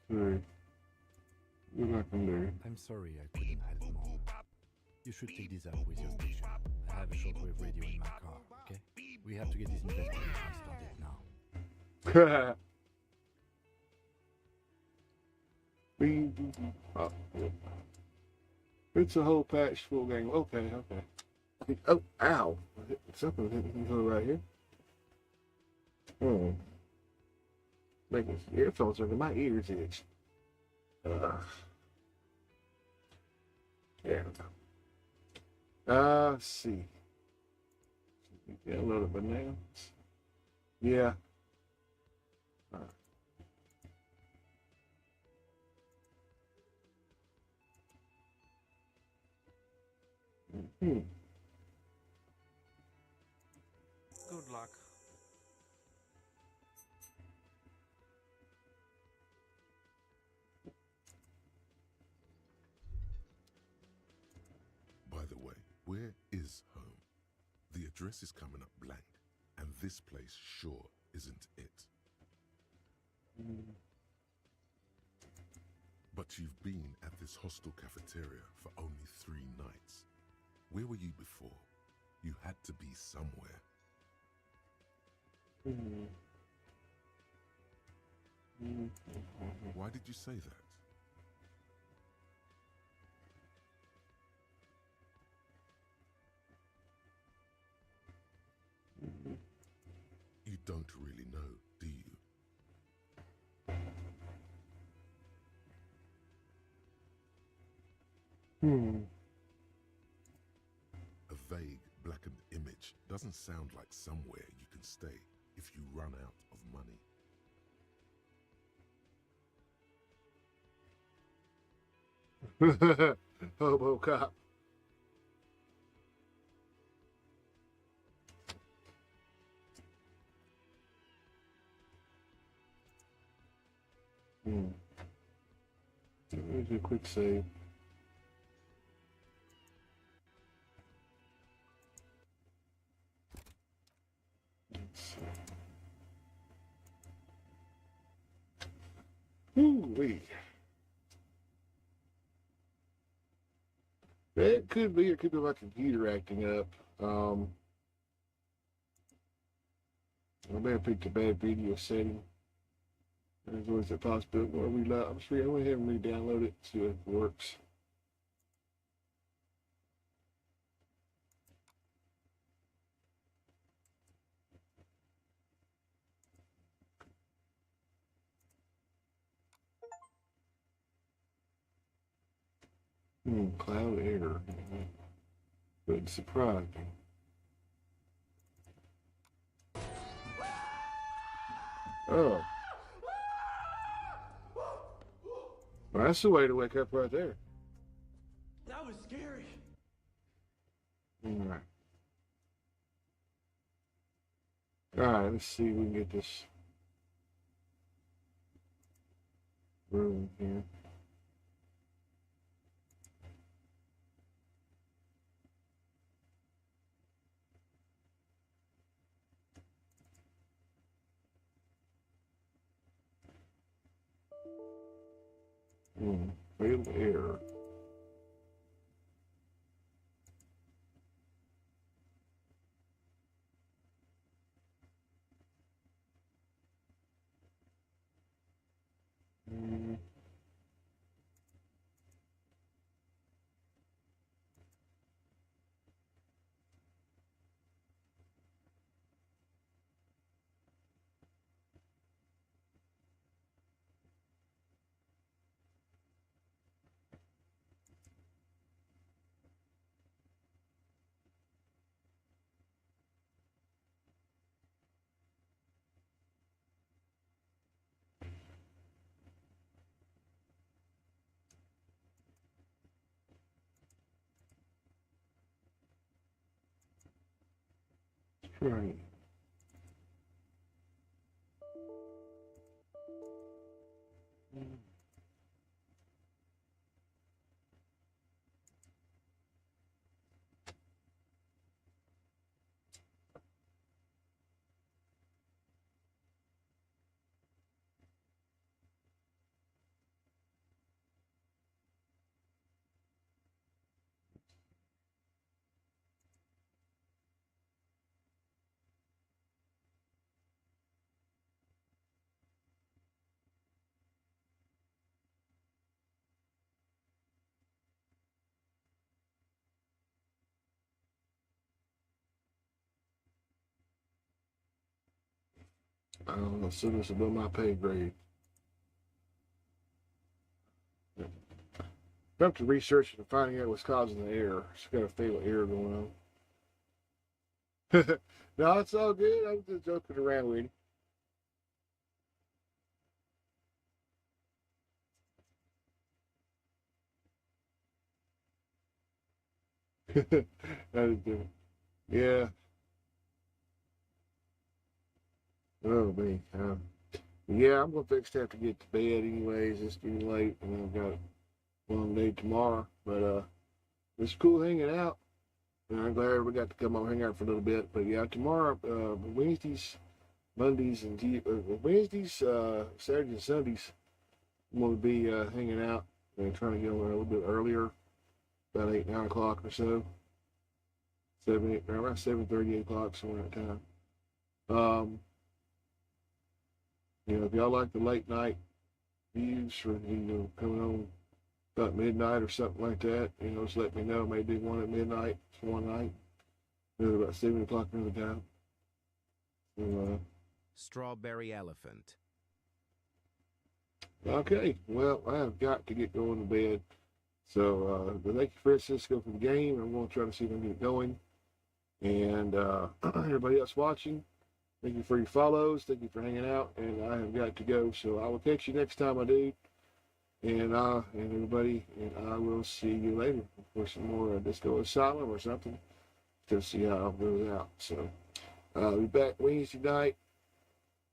Speaker 1: Sorry. What I can do?
Speaker 9: I'm sorry I couldn't help more. You should take this up with your station. I have a shortwave radio in my car, okay? We have to get this investigation started now.
Speaker 1: Oh, yeah. It's a whole patch full game. Okay. Oh, ow. Something hit me right here. Making earphones under my ears itch. Yeah. Let's see. Get a load of bananas. Yeah.
Speaker 8: Good luck.
Speaker 6: By the way, where is home? The address is coming up blank, and this place sure isn't it. But you've been at this hostel cafeteria for only 3 nights. Where were you before? You had to be somewhere. Why did you say that? You don't really know, do you? A vague, blackened image doesn't sound like somewhere you can stay if you run out of money.
Speaker 1: Hobo cop. Here's a quick save. Ooh-wee. It could be my computer acting up. I may have picked a bad video setting. There's always a possibility. I'm sure I went ahead and re-download it, see if it works. Cloud error. Wouldn't surprise me. Oh. Well, that's the way to wake up right there.
Speaker 3: That was scary.
Speaker 1: All right. All right, let's see if we can get this room here. Failed error. Right. I don't know, assume it's above my pay grade. I have to research and finding out what's causing the error. It's got a fatal error going on. No, it's all good. I'm just joking around with you. That is good. Yeah. Oh, me. Yeah, I'm going to fix to have to get to bed anyways. It's getting late and I've got a long day tomorrow. But it's cool hanging out. And I'm glad we got to come over hang out for a little bit. But yeah, tomorrow, Wednesdays, Mondays, and Wednesdays, Saturdays, and Sundays, I'm going to be hanging out and trying to get over a little bit earlier, about 8, 9 o'clock or so. 7, 8, around 7:30, 8 o'clock, somewhere in that time. You know, if y'all like the late night views for, coming on about midnight or something like that, just let me know. Maybe one at midnight for one night. Maybe about 7 o'clock another time. So,
Speaker 11: Strawberry Elephant.
Speaker 1: Okay, well, I have got to get going to bed. So, but thank you, Francisco, for the game. I'm going to try to see if I can get it going. And everybody else watching, thank you for your follows. Thank you for hanging out. And I have got to go. So I will catch you next time I do. And everybody, and I will see you later for some more Disco Asylum or something to see how it goes out. So I'll be back Wednesday night.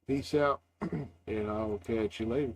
Speaker 1: Peace out. And I will catch you later.